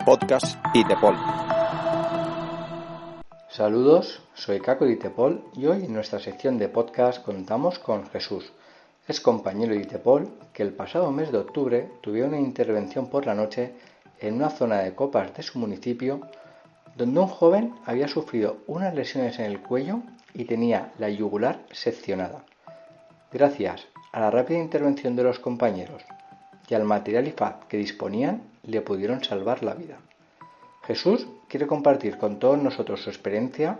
Podcast ITEPOL. Saludos, soy Caco de ITEPOL y hoy en nuestra sección de podcast contamos con Jesús. Es compañero de ITEPOL que el pasado mes de octubre tuvieron una intervención por la noche en una zona de copas de su municipio donde un joven había sufrido unas lesiones en el cuello y tenía la yugular seccionada. Gracias a la rápida intervención de los compañeros y al material IFAD que disponían, le pudieron salvar la vida. Jesús quiere compartir con todos nosotros su experiencia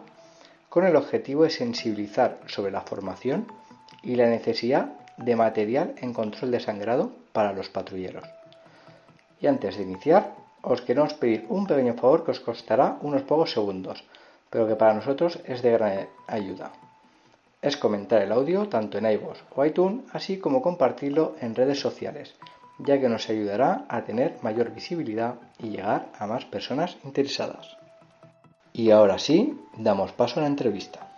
con el objetivo de sensibilizar sobre la formación y la necesidad de material en control de sangrado para los patrulleros. Y antes de iniciar, os queremos pedir un pequeño favor que os costará unos pocos segundos, pero que para nosotros es de gran ayuda. Es comentar el audio tanto en iVoox o iTunes, así como compartirlo en redes sociales, ya que nos ayudará a tener mayor visibilidad y llegar a más personas interesadas. Y ahora sí, damos paso a la entrevista.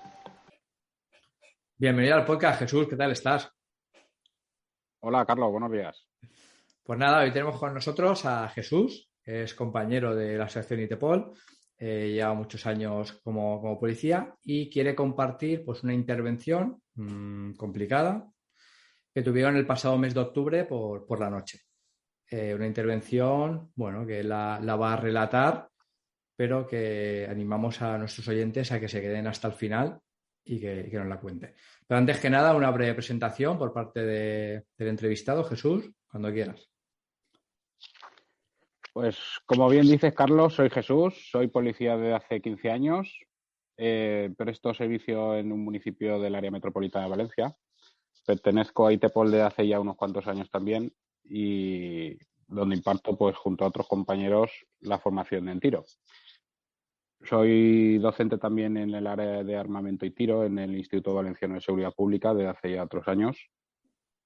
Bienvenido al podcast, Jesús, ¿qué tal estás? Hola, Carlos, buenos días. Pues nada, hoy tenemos con nosotros a Jesús, que es compañero de la asociación ITEPOL, lleva muchos años como policía y quiere compartir pues, una intervención complicada que tuvieron el pasado mes de octubre por la noche. Una intervención, bueno, que la va a relatar, pero que animamos a nuestros oyentes a que se queden hasta el final y que nos la cuente. Pero antes que nada, una breve presentación por parte del entrevistado, Jesús, cuando quieras. Pues como bien dices, Carlos, soy Jesús, soy policía desde hace 15 años, presto servicio en un municipio del área metropolitana de Valencia. Pertenezco a ITEPOL de hace ya unos cuantos años también y donde imparto, pues junto a otros compañeros, la formación en tiro. Soy docente también en el área de armamento y tiro en el Instituto Valenciano de Seguridad Pública desde hace ya otros años.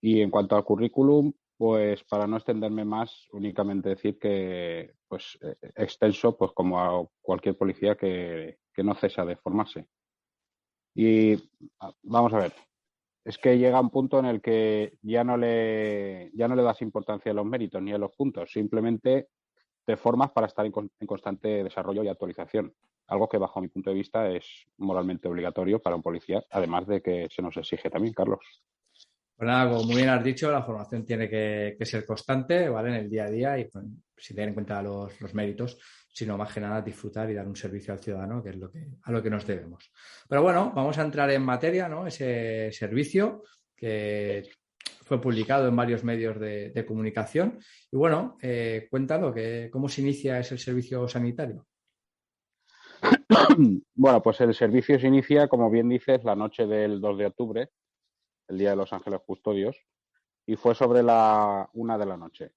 Y en cuanto al currículum, pues para no extenderme más, únicamente decir que pues extenso, pues como a cualquier policía que no cesa de formarse. Y vamos a ver, es que llega un punto en el que ya no le das importancia a los méritos ni a los puntos, simplemente te formas para estar en constante desarrollo y actualización. Algo que bajo mi punto de vista es moralmente obligatorio para un policía, además de que se nos exige también, Carlos. Pues nada, como muy bien has dicho, la formación tiene que ser constante, ¿vale? En el día a día y pues, sin tener en cuenta los méritos, sino más que nada disfrutar y dar un servicio al ciudadano, que es a lo que nos debemos. Pero bueno, vamos a entrar en materia, ¿no? Ese servicio que fue publicado en varios medios de comunicación. Y bueno, cuéntalo, ¿cómo se inicia ese servicio sanitario? Bueno, pues el servicio se inicia, como bien dices, la noche del 2 de octubre, el Día de los Ángeles Custodios, y fue sobre la 1 de la noche.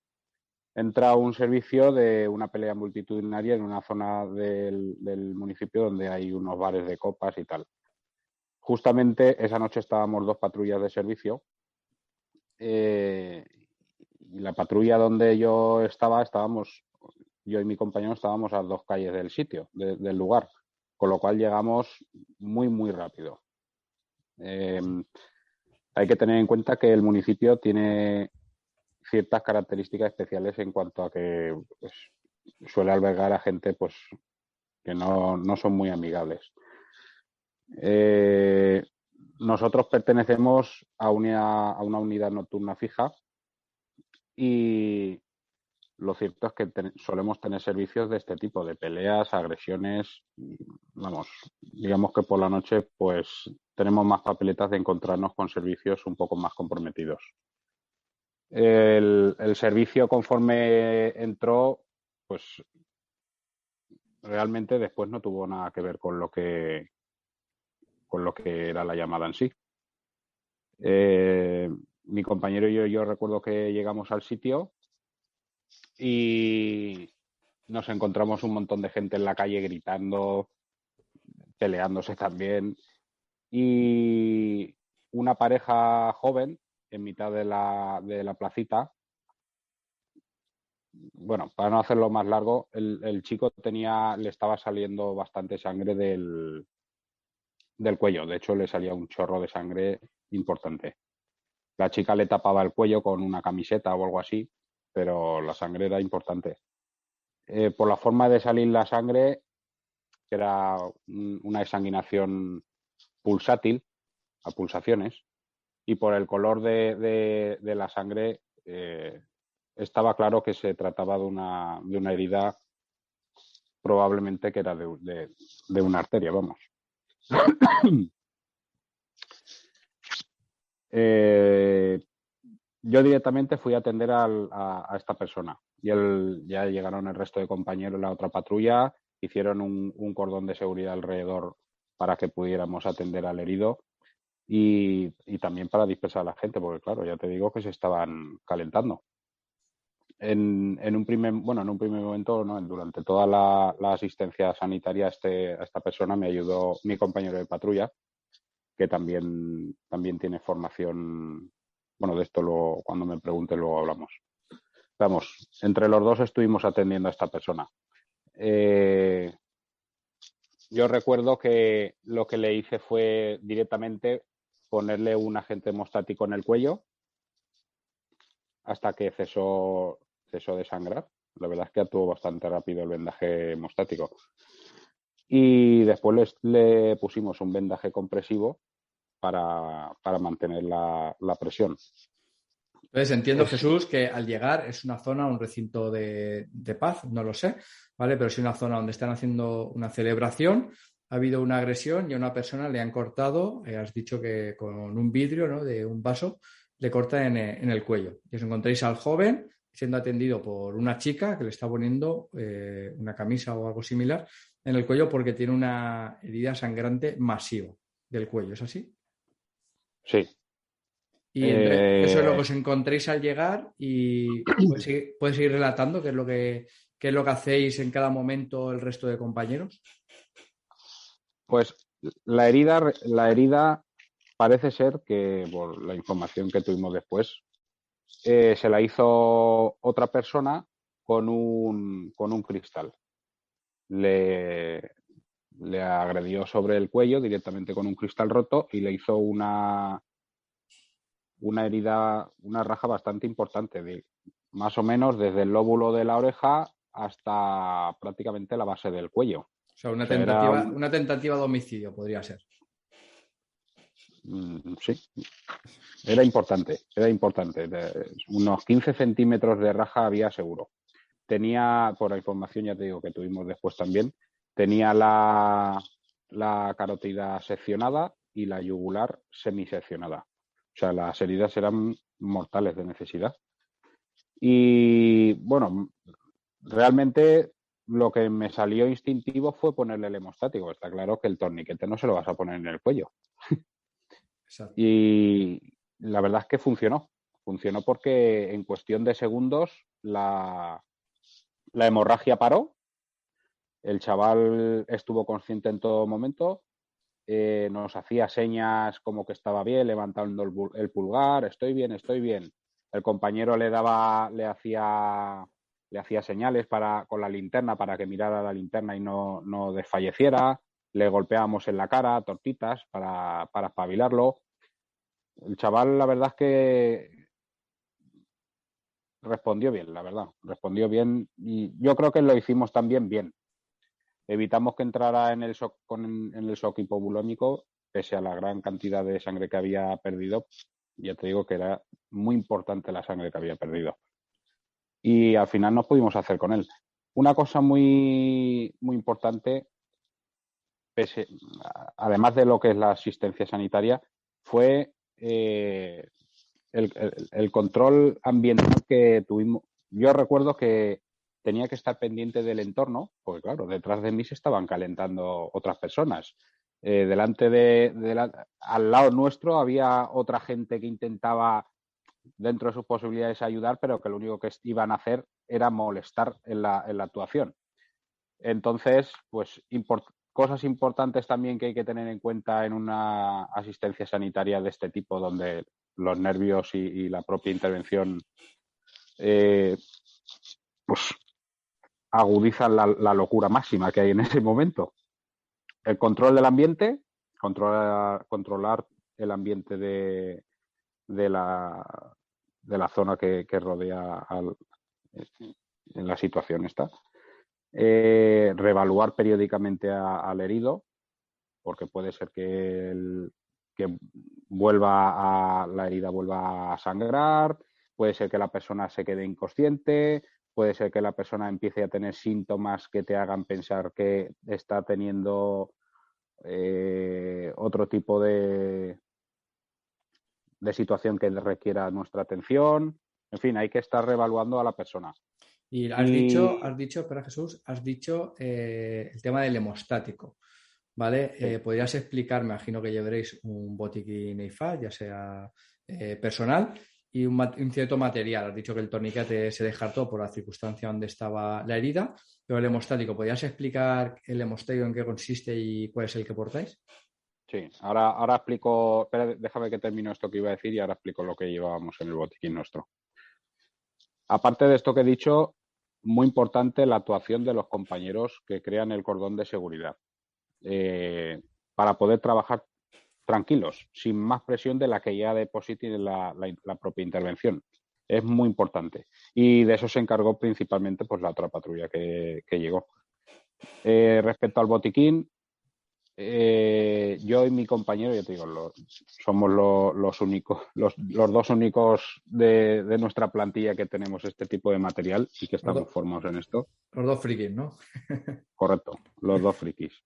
Entra un servicio de una pelea multitudinaria en una zona del municipio donde hay unos bares de copas y tal. Justamente esa noche estábamos dos patrullas de servicio y la patrulla donde yo yo y mi compañero estábamos a 2 calles del sitio, del lugar, con lo cual llegamos muy, muy rápido. Hay que tener en cuenta que el municipio tiene ciertas características especiales en cuanto a que pues, suele albergar a gente pues que no son muy amigables. Nosotros pertenecemos a una unidad nocturna fija y lo cierto es que solemos tener servicios de este tipo, de peleas, agresiones. Vamos, digamos que por la noche pues tenemos más papeletas de encontrarnos con servicios un poco más comprometidos. El servicio, conforme entró, pues realmente después no tuvo nada que ver con lo que era la llamada en sí. Mi compañero y yo recuerdo que llegamos al sitio y nos encontramos un montón de gente en la calle gritando, peleándose también, y una pareja joven en mitad de la placita. Bueno, para no hacerlo más largo, el chico le estaba saliendo bastante sangre del cuello. De hecho, le salía un chorro de sangre importante. La chica le tapaba el cuello con una camiseta o algo así, pero la sangre era importante. Por la forma de salir la sangre, que era una desanguinación pulsátil, a pulsaciones, y por el color de la sangre estaba claro que se trataba de una herida probablemente que era de una arteria, vamos. Yo directamente fui a atender a esta persona y ya llegaron el resto de compañeros, la otra patrulla, hicieron un cordón de seguridad alrededor para que pudiéramos atender al herido y también para dispersar a la gente, porque claro, ya te digo que se estaban calentando. En un primer momento, ¿no? Durante toda la asistencia sanitaria a esta persona me ayudó mi compañero de patrulla, que también tiene formación. Bueno, de esto luego, cuando me pregunte, luego hablamos. Vamos, entre los dos estuvimos atendiendo a esta persona. Yo recuerdo que lo que le hice fue directamente ponerle un agente hemostático en el cuello hasta que cesó de sangrar. La verdad es que actuó bastante rápido el vendaje hemostático. Y después le pusimos un vendaje compresivo para mantener la presión. Entonces entiendo, Jesús, que al llegar es una zona, un recinto de paz, no lo sé, ¿vale? Pero es una zona donde están haciendo una celebración, ha habido una agresión y a una persona le han cortado, has dicho que con un vidrio, ¿no? De un vaso, le corta en el cuello. Y os encontráis al joven siendo atendido por una chica que le está poniendo una camisa o algo similar en el cuello porque tiene una herida sangrante masiva del cuello, ¿es así? Sí. Y entonces, eso es lo que os encontréis al llegar y puedes seguir relatando qué es lo que hacéis en cada momento el resto de compañeros. Pues la herida parece ser que, por la información que tuvimos después, se la hizo otra persona con un cristal. Le agredió sobre el cuello directamente con un cristal roto y le hizo una herida, una raja bastante importante, más o menos desde el lóbulo de la oreja hasta prácticamente la base del cuello. O sea, una tentativa de homicidio podría ser. Sí, era importante. Unos 15 centímetros de raja había seguro. Tenía, por la información ya te digo que tuvimos después también, tenía la carótida seccionada y la yugular semiseccionada. O sea, las heridas eran mortales de necesidad. Y bueno, realmente lo que me salió instintivo fue ponerle el hemostático. Está claro que el torniquete no se lo vas a poner en el cuello. Exacto. Y la verdad es que funcionó. Funcionó porque en cuestión de segundos la hemorragia paró. El chaval estuvo consciente en todo momento. Nos hacía señas como que estaba bien, levantando el pulgar, estoy bien. El compañero le hacía señales con la linterna para que mirara la linterna y no desfalleciera. Le golpeábamos en la cara, tortitas, para espabilarlo. El chaval, la verdad es que respondió bien, la verdad. Respondió bien y yo creo que lo hicimos también bien. Evitamos que entrara en el shock hipovolémico, pese a la gran cantidad de sangre que había perdido. Ya te digo que era muy importante la sangre que había perdido. Y al final nos pudimos hacer con él. Una cosa muy, muy importante, además de lo que es la asistencia sanitaria, fue el control ambiental que tuvimos. Yo recuerdo que tenía que estar pendiente del entorno, porque claro, detrás de mí se estaban calentando otras personas. Delante al lado nuestro había otra gente que intentaba, dentro de sus posibilidades, ayudar, pero que lo único que iban a hacer era molestar en la actuación. Entonces, pues cosas importantes también que hay que tener en cuenta en una asistencia sanitaria de este tipo, donde los nervios y la propia intervención pues agudizan la locura máxima que hay en ese momento. El control del ambiente, controlar el ambiente de la zona que rodea en la situación esta. Reevaluar periódicamente al herido, porque puede ser que la herida vuelva a sangrar, puede ser que la persona se quede inconsciente, puede ser que la persona empiece a tener síntomas que te hagan pensar que está teniendo otro tipo de situación que requiera nuestra atención. En fin, hay que estar reevaluando a la persona. Y has dicho, espera Jesús, has dicho el tema del hemostático, ¿vale? Sí. ¿Podrías explicar, me imagino que llevaréis un botiquín EIFA, ya sea personal, y un cierto material? Has dicho que el torniquete se descartó por la circunstancia donde estaba la herida, pero el hemostático, ¿podrías explicar el hemostático en qué consiste y cuál es el que portáis? Sí, ahora explico, espera, déjame que termino esto que iba a decir y ahora explico lo que llevábamos en el botiquín nuestro. Aparte de esto que he dicho, muy importante la actuación de los compañeros que crean el cordón de seguridad para poder trabajar tranquilos, sin más presión de la que ya deposite la propia intervención. Es muy importante. Y de eso se encargó principalmente pues, la otra patrulla que llegó. Respecto al botiquín, yo y mi compañero, ya te digo, somos los únicos, los dos únicos de nuestra plantilla que tenemos este tipo de material y que estamos formados en esto. Los dos frikis, ¿no? Correcto, los dos frikis.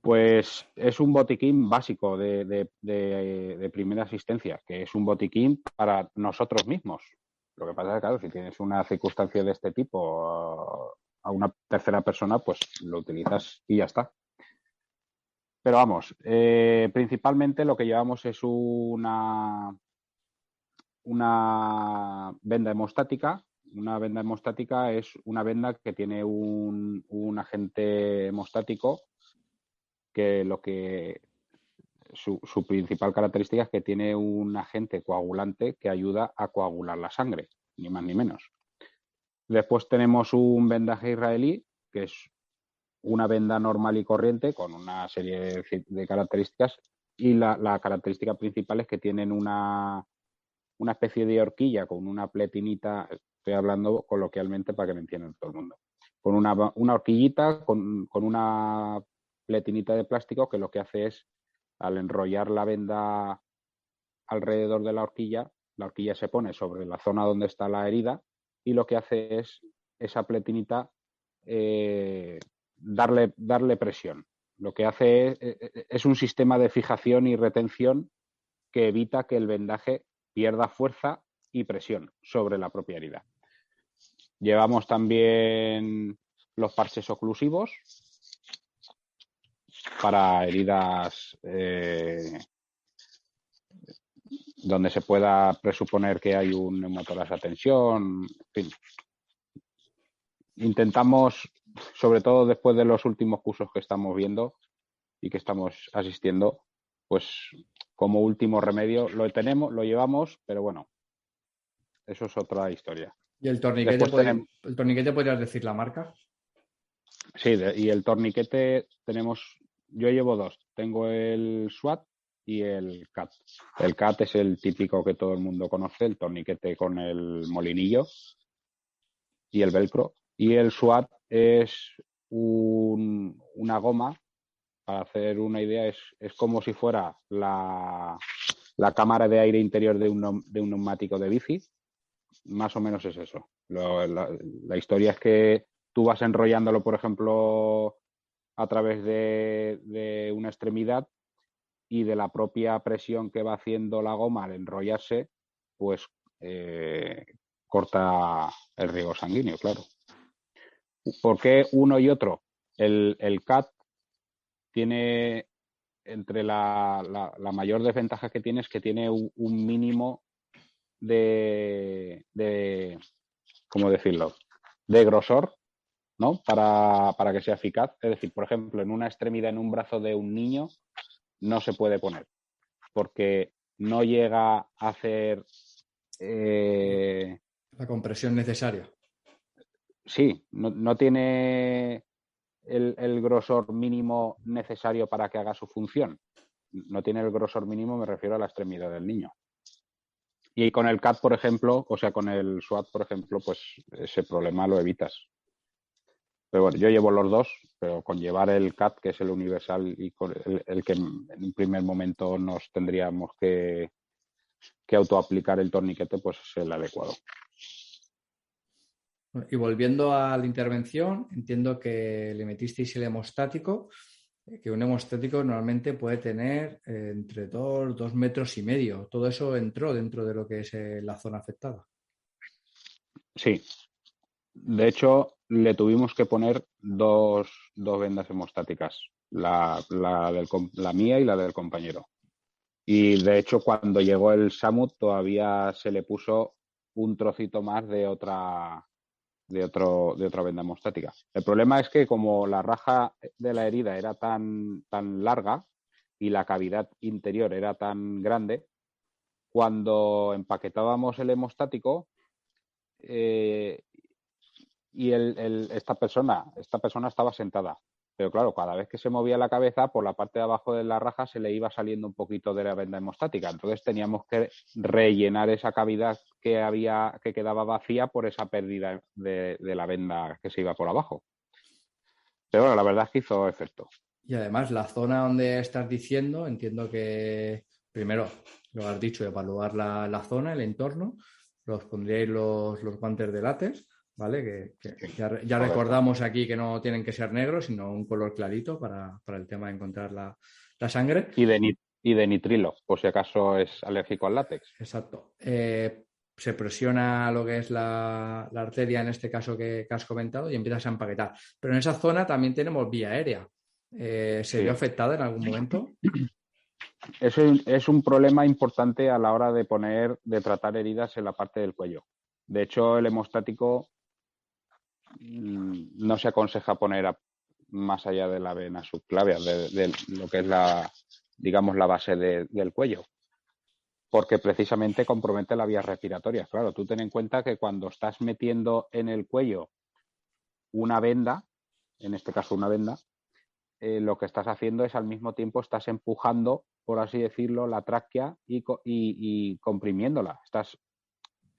Pues es un botiquín básico de primera asistencia, que es un botiquín para nosotros mismos. Lo que pasa es que, claro, si tienes una circunstancia de este tipo a una tercera persona, pues lo utilizas y ya está. Pero vamos, principalmente lo que llevamos es una venda hemostática. Una venda hemostática es una venda que tiene un agente hemostático que su principal característica es que tiene un agente coagulante que ayuda a coagular la sangre, ni más ni menos. Después tenemos un vendaje israelí, que es una venda normal y corriente con una serie de características y la característica principal es que tienen una especie de horquilla con una pletinita, estoy hablando coloquialmente para que me entiendan todo el mundo, con una horquillita con una pletinita de plástico que lo que hace es, al enrollar la venda alrededor de la horquilla se pone sobre la zona donde está la herida y lo que hace es esa pletinita darle presión. Lo que hace es un sistema de fijación y retención que evita que el vendaje pierda fuerza y presión sobre la propia herida. Llevamos también los parches oclusivos para heridas donde se pueda presuponer que hay un neumotórax a tensión. En fin. Intentamos, sobre todo después de los últimos cursos que estamos viendo y que estamos asistiendo, pues como último remedio lo llevamos, pero bueno, eso es otra historia. ¿Y el torniquete podrías decir la marca? Sí, y el torniquete yo llevo dos, tengo el SWAT y el CAT. El CAT es el típico que todo el mundo conoce, el torniquete con el molinillo y el velcro. Y el SWAT es una goma, para hacer una idea, es como si fuera la cámara de aire interior de un neumático de bici. Más o menos es eso. La historia es que tú vas enrollándolo, por ejemplo, a través de una extremidad y de la propia presión que va haciendo la goma al enrollarse, pues corta el riego sanguíneo, claro. ¿Por qué uno y otro? El CAT tiene, entre la mayor desventaja que tiene es que tiene un mínimo de ¿cómo decirlo?, de grosor, ¿no? Para que sea eficaz. Es decir, por ejemplo, en una extremidad, en un brazo de un niño, no se puede poner porque no llega a hacer la compresión necesaria. Sí, no tiene el grosor mínimo necesario para que haga su función. No tiene el grosor mínimo, me refiero a la extremidad del niño. Y con el CAT, por ejemplo, o sea, con el SWAT, por ejemplo, pues ese problema lo evitas. Pero bueno, yo llevo los dos, pero con llevar el CAT, que es el universal y con el que en un primer momento nos tendríamos que autoaplicar el torniquete, pues es el adecuado. Y volviendo a la intervención, entiendo que le metisteis el hemostático, que un hemostático normalmente puede tener entre 2 metros y medio. Todo eso entró dentro de lo que es la zona afectada. Sí. De hecho, le tuvimos que poner dos vendas hemostáticas, la mía y la del compañero. Y de hecho, cuando llegó el SAMUT, todavía se le puso un trocito más de otra venda hemostática. El problema es que como la raja de la herida era tan larga y la cavidad interior era tan grande, cuando empaquetábamos el hemostático y esta persona estaba sentada. Pero claro, cada vez que se movía la cabeza, por la parte de abajo de la raja se le iba saliendo un poquito de la venda hemostática. Entonces teníamos que rellenar esa cavidad que quedaba vacía por esa pérdida de la venda que se iba por abajo. Pero bueno, la verdad es que hizo efecto. Y además, la zona donde estás diciendo, entiendo que primero, lo has dicho, evaluar la zona, el entorno, los pondríais los guantes de látex, ¿vale? Que ya recordamos aquí que no tienen que ser negros, sino un color clarito para el tema de encontrar la sangre. Y de nitrilo, por si acaso es alérgico al látex. Exacto. Se presiona lo que es la arteria, en este caso que has comentado, y empiezas a empaquetar. Pero en esa zona también tenemos vía aérea. ¿Se vio afectada en algún momento? Eso es un problema importante a la hora de tratar heridas en la parte del cuello. De hecho, el hemostático no se aconseja poner más allá de la vena subclavia, de lo que es la base del cuello, porque precisamente compromete la vía respiratoria. Claro, tú ten en cuenta que cuando estás metiendo en el cuello una venda, en este caso una venda, lo que estás haciendo es al mismo tiempo estás empujando, por así decirlo, la tráquea y comprimiéndola. Estás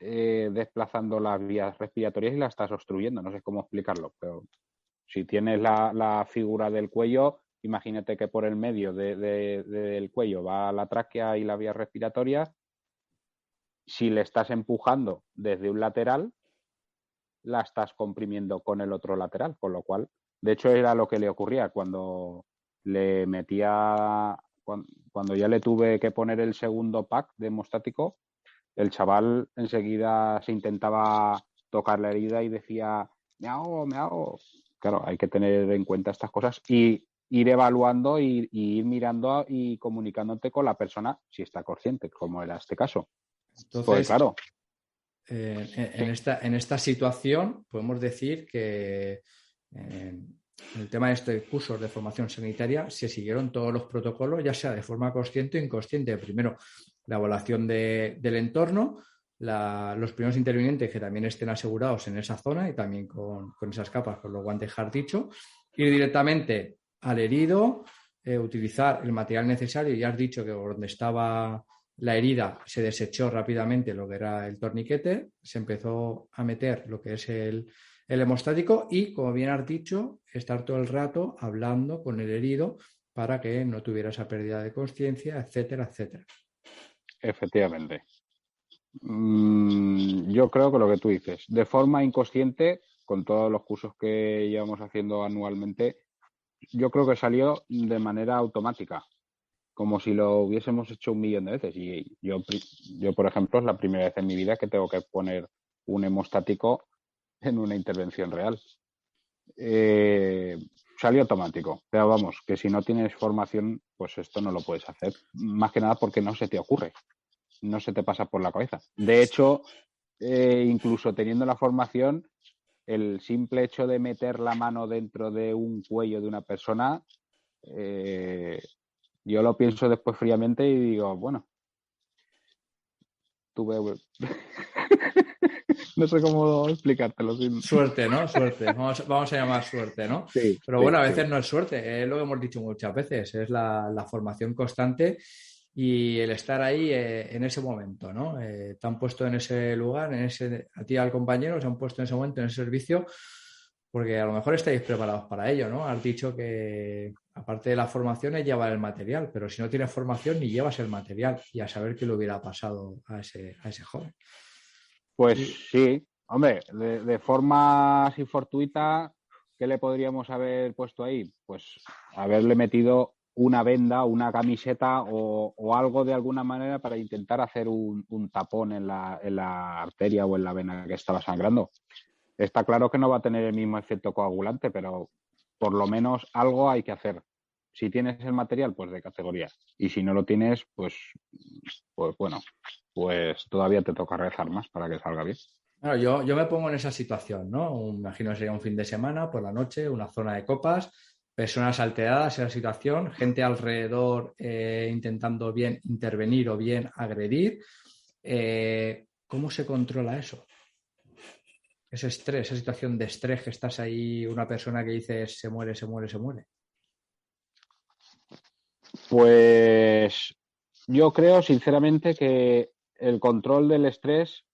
desplazando las vías respiratorias y las estás obstruyendo. No sé cómo explicarlo, pero si tienes la figura del cuello, imagínate que por el medio del cuello va la tráquea y la vía respiratoria. Si le estás empujando desde un lateral, la estás comprimiendo con el otro lateral, con lo cual, de hecho, era lo que le ocurría cuando le metía, cuando ya le tuve que poner el segundo pack de hemostático, el chaval enseguida se intentaba tocar la herida y decía, me ahogo. Claro, hay que tener en cuenta estas cosas y ir evaluando y ir mirando y comunicándote con la persona si está consciente, como era este caso. Entonces, pues claro. En esta situación podemos decir que en el tema de estos cursos de formación sanitaria se siguieron todos los protocolos, ya sea de forma consciente o inconsciente. Primero, la evaluación del entorno, los primeros intervinientes que también estén asegurados en esa zona y también con esas capas, con los guantes has dicho, ir directamente al herido, utilizar el material necesario. Ya has dicho que por donde estaba la herida se desechó rápidamente lo que era el torniquete, se empezó a meter lo que es el hemostático y, como bien has dicho, estar todo el rato hablando con el herido para que no tuviera esa pérdida de consciencia, etcétera, etcétera. Efectivamente. Yo creo que lo que tú dices, de forma inconsciente, con todos los cursos que llevamos haciendo anualmente, yo creo que salió de manera automática, como si lo hubiésemos hecho 1.000.000 de veces. Y yo, por ejemplo, es la primera vez en mi vida que tengo que poner un hemostático en una intervención real. Salió automático, pero vamos, que si no tienes formación, pues esto no lo puedes hacer. Más que nada porque no se te ocurre, no se te pasa por la cabeza. De hecho, incluso teniendo la formación, el simple hecho de meter la mano dentro de un cuello de una persona, yo lo pienso después fríamente y digo, bueno, tuve... No sé cómo explicártelo. Suerte, ¿no? Suerte. Vamos a llamar suerte, ¿no? Sí, pero bueno, a veces no es suerte, es lo que hemos dicho muchas veces, es la formación constante y el estar ahí en ese momento, ¿no? Te han puesto en ese lugar, a ti y al compañero, se han puesto en ese momento, en ese servicio, porque a lo mejor estáis preparados para ello, ¿no? Has dicho que aparte de la formación es llevar el material, pero si no tienes formación ni llevas el material y a saber qué le hubiera pasado a ese joven. Pues sí, hombre, de forma así fortuita, ¿qué le podríamos haber puesto ahí? Pues haberle metido una venda, una camiseta o algo de alguna manera para intentar hacer un tapón en la arteria o en la vena que estaba sangrando. Está claro que no va a tener el mismo efecto coagulante, pero por lo menos algo hay que hacer. Si tienes el material, pues de categoría. Y si no lo tienes, pues bueno, pues todavía te toca rezar más para que salga bien. Claro, yo me pongo en esa situación, ¿no? Imagino que sería un fin de semana, por la noche, una zona de copas, personas alteradas en la situación, gente alrededor intentando bien intervenir o bien agredir. ¿Cómo se controla eso? Ese estrés, esa situación de estrés que estás ahí, una persona que dice se muere, se muere, se muere. Pues yo creo sinceramente que el control del estrés,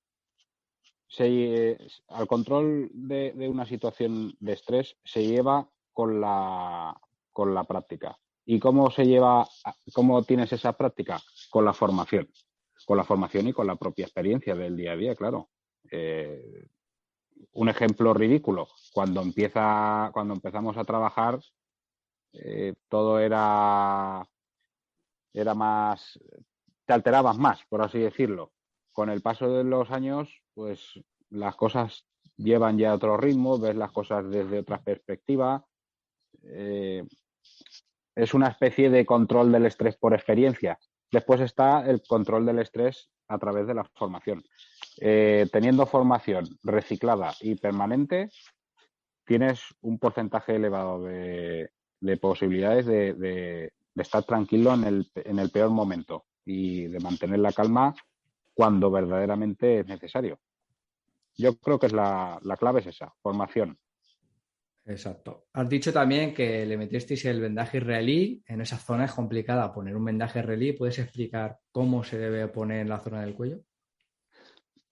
al control de una situación de estrés se lleva con la práctica. ¿Y cómo cómo tienes esa práctica? Con la formación. Con la formación y con la propia experiencia del día a día, claro. Un ejemplo ridículo, cuando empezamos a trabajar, todo era más, te alterabas más, por así decirlo. Con el paso de los años, pues las cosas llevan ya otro ritmo, ves las cosas desde otra perspectiva. Es una especie de control del estrés por experiencia. Después está el control del estrés a través de la formación. Teniendo formación reciclada y permanente, tienes un porcentaje elevado de posibilidades de estar tranquilo en el peor momento y de mantener la calma cuando verdaderamente es necesario. Yo creo que la clave es esa, formación. Exacto. Has dicho también que le metisteis el vendaje israelí. En esa zona es complicada poner un vendaje israelí. ¿Puedes explicar cómo se debe poner en la zona del cuello?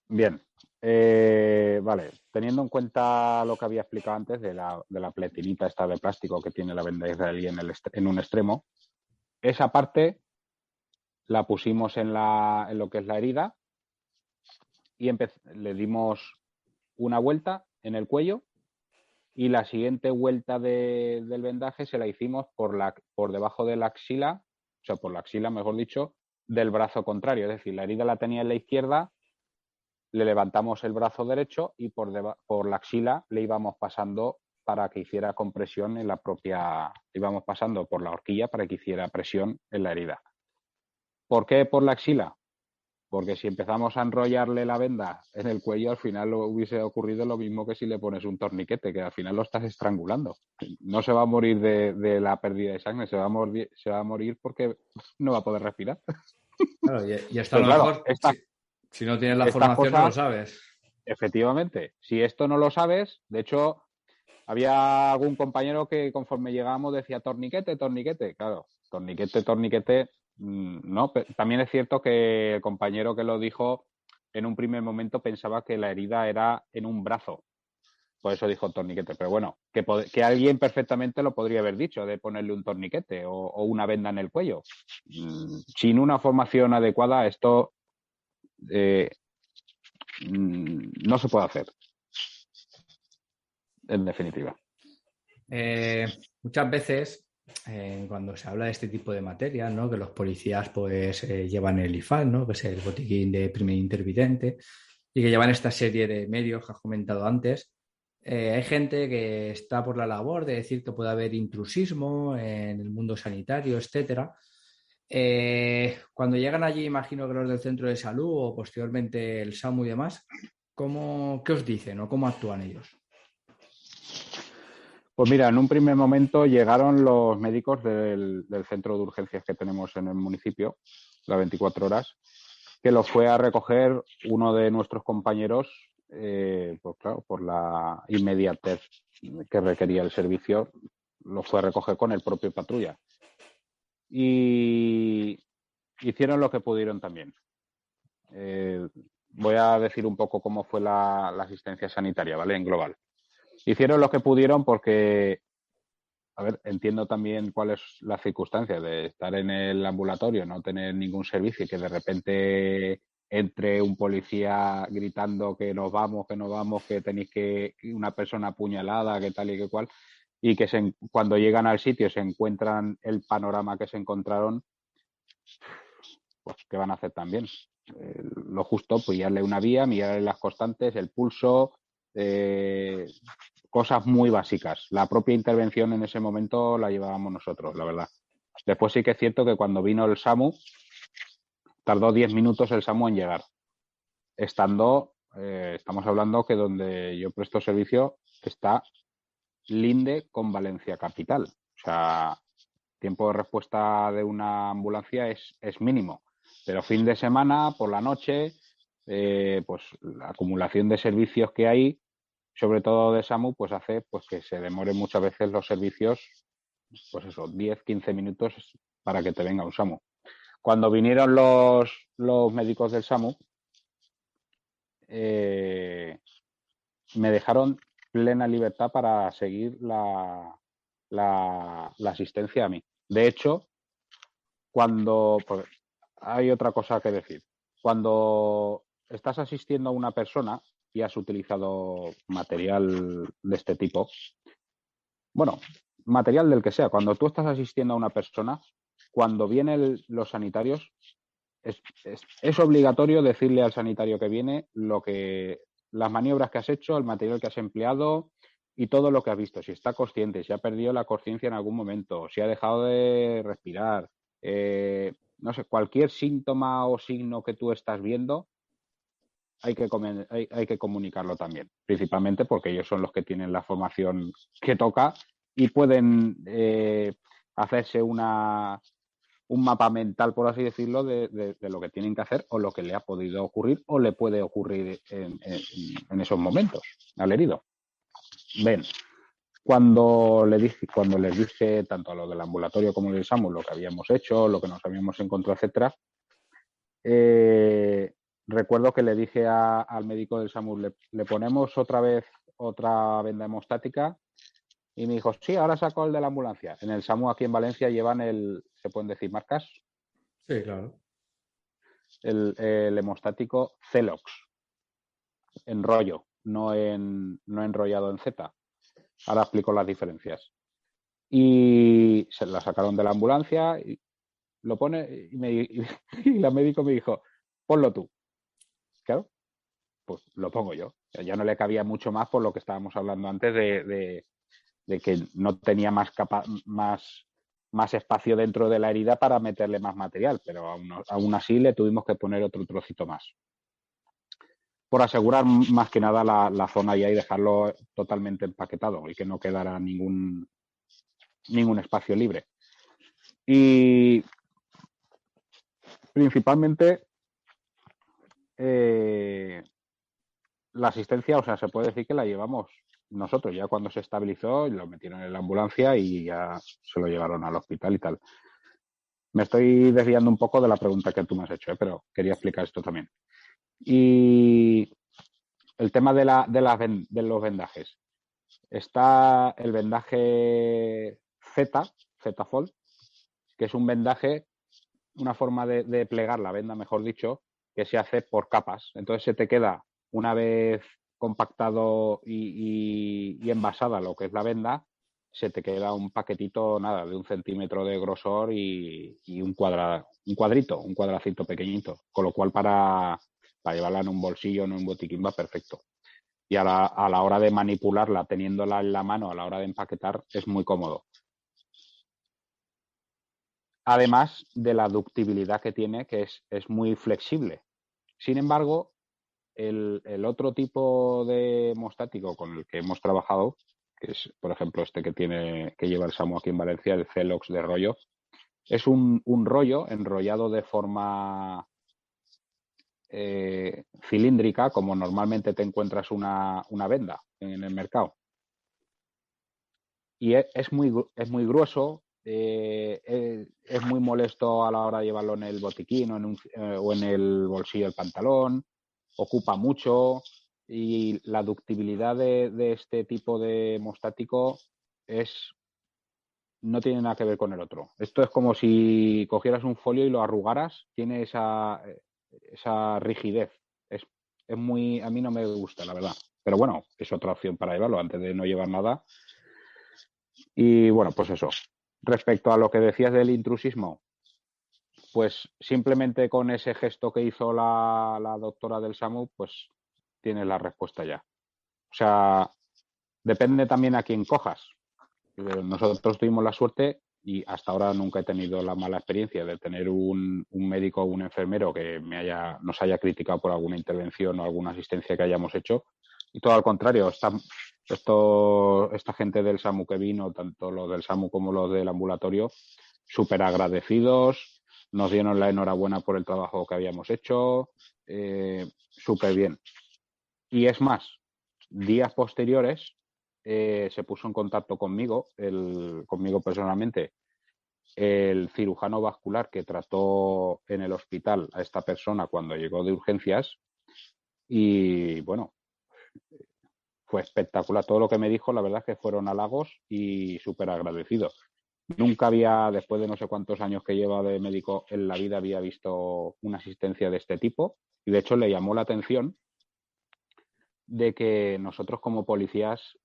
Bien. Vale, teniendo en cuenta lo que había explicado antes de la pletinita esta de plástico que tiene la venda israelí en un extremo, esa parte la pusimos en lo que es la herida y le dimos una vuelta en el cuello y la siguiente vuelta del vendaje se la hicimos por debajo de la axila, o sea, por la axila, mejor dicho, del brazo contrario. Es decir, la herida la tenía en la izquierda, le levantamos el brazo derecho y por la axila le íbamos pasando para que hiciera compresión en la propia, íbamos pasando por la horquilla para que hiciera presión en la herida. ¿Por qué por la axila? Porque si empezamos a enrollarle la venda en el cuello, al final hubiese ocurrido lo mismo que si le pones un torniquete, que al final lo estás estrangulando. No se va a morir de la pérdida de sangre, se va a morir porque no va a poder respirar. Claro, y esto a lo mejor, si no tienes la formación, no lo sabes. Efectivamente, si esto no lo sabes, de hecho, había algún compañero que conforme llegábamos decía torniquete, torniquete. Claro, torniquete. No, también es cierto que el compañero que lo dijo en un primer momento pensaba que la herida era en un brazo. Por eso dijo torniquete. Pero bueno, que alguien perfectamente lo podría haber dicho de ponerle un torniquete o una venda en el cuello. Sin una formación adecuada, esto no se puede hacer. En definitiva. Muchas veces cuando se habla de este tipo de materias, ¿no? Que los policías pues llevan el IFAL, ¿no? Que es el botiquín de primer interviniente, y que llevan esta serie de medios que has comentado antes. Hay gente que está por la labor de decir que puede haber intrusismo en el mundo sanitario, etcétera. Cuando llegan allí, imagino que los del centro de salud o posteriormente el SAMU y demás, ¿qué os dicen o cómo actúan ellos? Pues mira, en un primer momento llegaron los médicos del centro de urgencias que tenemos en el municipio, las 24 horas, que los fue a recoger uno de nuestros compañeros, pues claro, por la inmediatez que requería el servicio, lo fue a recoger con el propio patrulla. Y hicieron lo que pudieron también. Voy a decir un poco cómo fue la asistencia sanitaria, ¿vale? En global. Hicieron lo que pudieron porque, a ver, entiendo también cuáles las circunstancias de estar en el ambulatorio, no tener ningún servicio y que de repente entre un policía gritando que nos vamos, que tenéis que una persona apuñalada, que tal y que cual, y que cuando llegan al sitio se encuentran el panorama que se encontraron, pues ¿qué van a hacer también? Lo justo, pues mirarle una vía, mirarle las constantes, el pulso, cosas muy básicas. La propia intervención en ese momento la llevábamos nosotros, la verdad. Después sí que es cierto que cuando vino el SAMU, tardó 10 minutos el SAMU en llegar. Estando, estamos hablando que donde yo presto servicio está linde con Valencia Capital. O sea, tiempo de respuesta de una ambulancia es mínimo. Pero fin de semana, por la noche, pues la acumulación de servicios que hay, sobre todo de SAMU, pues hace pues que se demoren muchas veces los servicios, pues eso, 10, 15 minutos para que te venga un SAMU. Cuando vinieron los médicos del SAMU, me dejaron plena libertad para seguir la asistencia a mí. De hecho, cuando... Pues, hay otra cosa que decir. Cuando estás asistiendo a una persona y has utilizado material de este tipo, bueno, material del que sea, cuando tú estás asistiendo a una persona, cuando vienen los sanitarios, es obligatorio decirle al sanitario que viene las maniobras que has hecho, el material que has empleado y todo lo que has visto. Si está consciente, si ha perdido la conciencia en algún momento, si ha dejado de respirar, no sé, cualquier síntoma o signo que tú estás viendo, hay que comunicarlo también, principalmente porque ellos son los que tienen la formación que toca y pueden hacerse un mapa mental, por así decirlo, de lo que tienen que hacer o lo que le ha podido ocurrir o le puede ocurrir en esos momentos al herido. Ven, cuando les dije tanto a lo del ambulatorio como del SAMU lo que habíamos hecho, lo que nos habíamos encontrado, etcétera, recuerdo que le dije al médico del SAMU, ¿le ponemos otra vez otra venda hemostática? Y me dijo, sí, ahora saco el de la ambulancia. En el SAMU aquí en Valencia llevan ¿se pueden decir marcas? Sí, claro. El hemostático Celox, en rollo, no enrollado en Z. Ahora explico las diferencias. Y se la sacaron de la ambulancia y lo pone y la médico me dijo, ponlo tú. Claro, pues lo pongo yo. Ya no le cabía mucho más por lo que estábamos hablando antes de que no tenía más espacio dentro de la herida para meterle más material, pero aún así le tuvimos que poner otro trocito más. Por asegurar más que nada la zona ya y dejarlo totalmente empaquetado y que no quedara ningún espacio libre. Y principalmente la asistencia, o sea, se puede decir que la llevamos nosotros. Ya cuando se estabilizó, lo metieron en la ambulancia y ya se lo llevaron al hospital y tal. Me estoy desviando un poco de la pregunta que tú me has hecho, pero quería explicar esto también. Y el tema de los vendajes. Está el vendaje Z-Fold, que es un vendaje, una forma de plegar la venda, mejor dicho, que se hace por capas. Entonces se te queda, una vez compactado y envasada lo que es la venda, se te queda un paquetito, nada, de 1 centímetro de grosor y un cuadracito pequeñito. Con lo cual para llevarla en un bolsillo, en un botiquín va perfecto. Y a la hora de manipularla, teniéndola en la mano, a la hora de empaquetar, es muy cómodo. Además de la ductibilidad que tiene, que es muy flexible. Sin embargo, el otro tipo de hemostático con el que hemos trabajado, que es, por ejemplo, este que lleva el SAMU aquí en Valencia, el Celox de rollo, es un rollo enrollado de forma cilíndrica, como normalmente te encuentras una venda en el mercado. Y es muy grueso, es muy molesto a la hora de llevarlo en el botiquín o en el bolsillo del pantalón, ocupa mucho y la ductibilidad de este tipo de hemostático no tiene nada que ver con el otro. Esto es como si cogieras un folio y lo arrugaras, tiene esa rigidez. Es muy, a mí no me gusta, la verdad. Pero bueno, es otra opción para llevarlo antes de no llevar nada. Y bueno, pues eso. Respecto a lo que decías del intrusismo, pues simplemente con ese gesto que hizo la doctora del SAMU, pues tienes la respuesta ya. O sea, depende también a quién cojas. Nosotros tuvimos la suerte y hasta ahora nunca he tenido la mala experiencia de tener un médico o un enfermero que nos haya criticado por alguna intervención o alguna asistencia que hayamos hecho. Y todo al contrario, esta gente del SAMU que vino, tanto los del SAMU como los del ambulatorio, súper agradecidos, nos dieron la enhorabuena por el trabajo que habíamos hecho, súper bien. Y es más, días posteriores se puso en contacto conmigo personalmente, el cirujano vascular que trató en el hospital a esta persona cuando llegó de urgencias y bueno, fue espectacular. Todo lo que me dijo, la verdad es que fueron halagos y súper agradecido. Nunca había, después de no sé cuántos años que lleva de médico, en la vida había visto una asistencia de este tipo y de hecho le llamó la atención de que nosotros como policías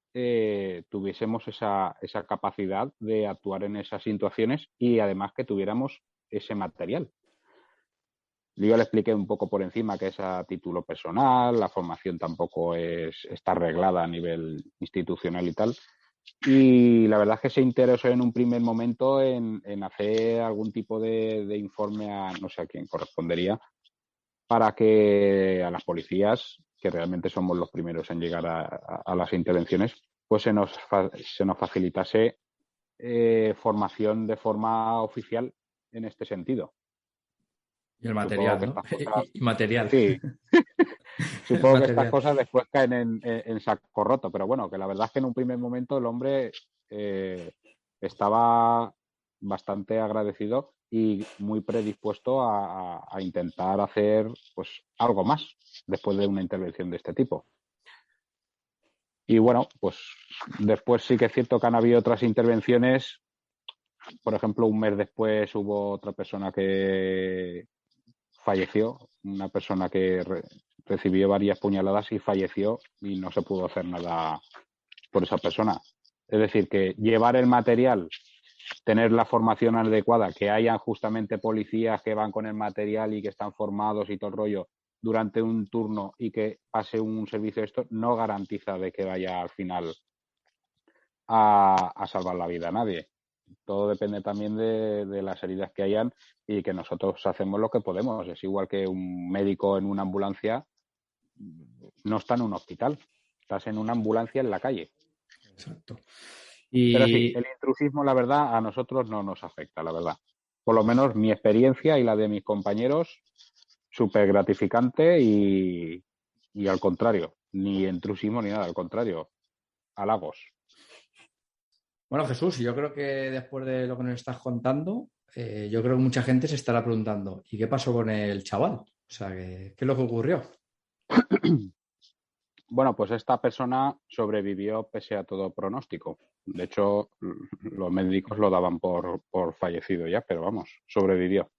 tuviésemos esa capacidad de actuar en esas situaciones y además que tuviéramos ese material. Yo le expliqué un poco por encima que es a título personal, la formación tampoco está arreglada a nivel institucional y tal. Y la verdad es que se interesó en un primer momento en hacer algún tipo de informe a no sé a quién correspondería para que a las policías, que realmente somos los primeros en llegar a las intervenciones, pues se nos facilitase formación de forma oficial en este sentido. Y el Supongo material, que ¿no? estas cosas, Y material. sí, El supongo que estas material. cosas después caen en saco roto, pero bueno, que la verdad es que en un primer momento el hombre estaba bastante agradecido y muy predispuesto a intentar hacer pues algo más después de una intervención de este tipo. Y bueno, pues después sí que es cierto que han habido otras intervenciones. Por ejemplo, un mes después hubo otra persona que falleció, una persona que recibió varias puñaladas y falleció y no se pudo hacer nada por esa persona. Es decir, que llevar el material, tener la formación adecuada, que hayan justamente policías que van con el material y que están formados y todo el rollo durante un turno y que pase un servicio de esto, no garantiza de que vaya al final a salvar la vida a nadie. Todo depende también de las heridas que hayan y que nosotros hacemos lo que podemos. Es igual que un médico en una ambulancia no está en un hospital, estás en una ambulancia en la calle. Exacto. Pero sí, Y el intrusismo, la verdad, a nosotros no nos afecta, la verdad. Por lo menos mi experiencia y la de mis compañeros, súper gratificante y al contrario, ni intrusismo ni nada, al contrario, halagos. bueno, Jesús, yo creo que después de lo que nos estás contando, yo creo que mucha gente se estará preguntando, ¿y qué pasó con el chaval? O sea, ¿qué es lo que ocurrió? Bueno, pues esta persona sobrevivió pese a todo pronóstico. De hecho, los médicos lo daban por fallecido ya, pero vamos, sobrevivió.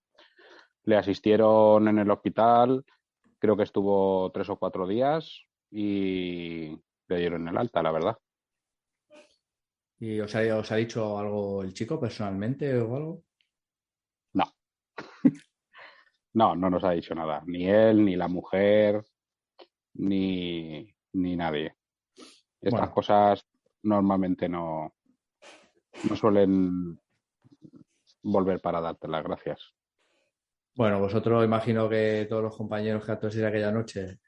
Le asistieron en el hospital, creo que estuvo 3 o 4 días y le dieron el alta, la verdad. ¿Y os ha dicho algo el chico personalmente o algo? No, no nos ha dicho nada. Ni él, ni la mujer, ni nadie. Estas Bueno, cosas normalmente no suelen volver para darte las gracias. bueno, vosotros imagino que todos los compañeros que actuasteis aquella noche,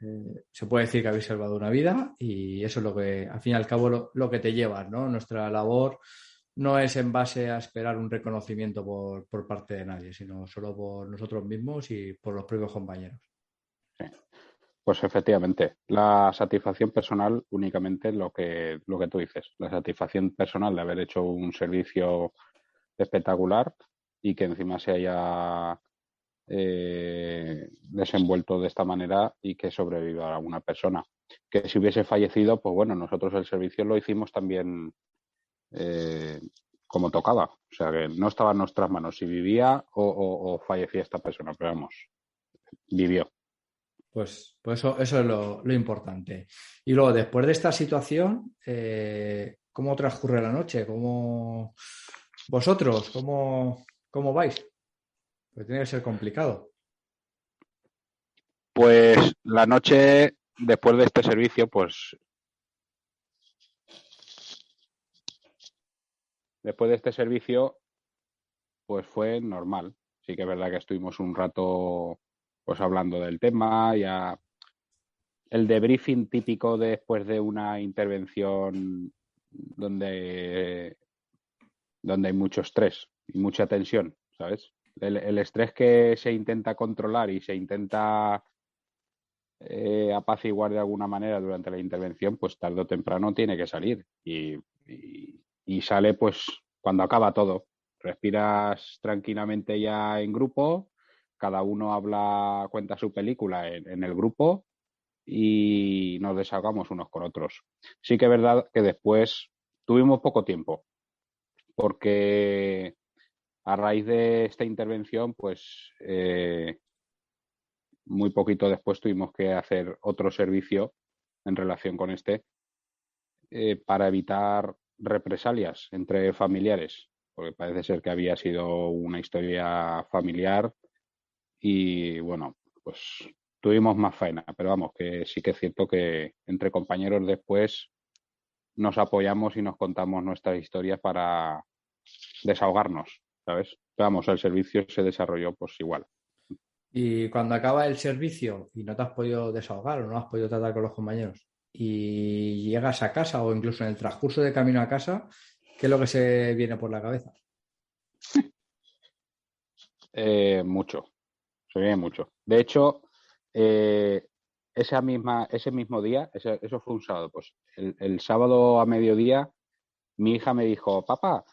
se puede decir que habéis salvado una vida y eso es lo que, al fin y al cabo, lo que te llevas, ¿no? Nuestra labor no es en base a esperar un reconocimiento por parte de nadie, sino solo por nosotros mismos y por los propios compañeros. Sí. Pues efectivamente, la satisfacción personal únicamente es lo que tú dices, la satisfacción personal de haber hecho un servicio espectacular y que encima se haya desenvuelto de esta manera y que sobreviva a una persona. Que si hubiese fallecido, pues bueno, nosotros el servicio lo hicimos también como tocaba. O sea, que no estaba en nuestras manos si vivía o fallecía esta persona, pero vamos, vivió. Pues eso es lo importante. Y luego, después de esta situación, ¿cómo transcurre la noche? ¿Cómo vosotros? ¿Cómo vais? Pues tiene que ser complicado. Pues la noche después de este servicio, pues después de este servicio, pues fue normal. Sí que es verdad que estuvimos un rato pues hablando del tema, ya el debriefing típico después de una intervención donde hay mucho estrés y mucha tensión, ¿sabes? El estrés que se intenta controlar y se intenta apaciguar de alguna manera durante la intervención, pues tarde o temprano tiene que salir y sale pues cuando acaba todo. Respiras tranquilamente ya en grupo, cada uno cuenta su película en el grupo y nos desahogamos unos con otros. Sí que es verdad que después tuvimos poco tiempo, porque a raíz de esta intervención, pues muy poquito después tuvimos que hacer otro servicio en relación con este para evitar represalias entre familiares, porque parece ser que había sido una historia familiar y bueno, pues tuvimos más faena, pero vamos, que sí que es cierto que entre compañeros después nos apoyamos y nos contamos nuestras historias para desahogarnos, ¿sabes? Pero vamos, el servicio se desarrolló pues igual. Y cuando acaba el servicio y no te has podido desahogar o no has podido tratar con los compañeros y llegas a casa o incluso en el transcurso de camino a casa, ¿qué es lo que se viene por la cabeza? Mucho, se viene mucho. De hecho, ese mismo día, eso fue un sábado, pues el sábado a mediodía mi hija me dijo, papá,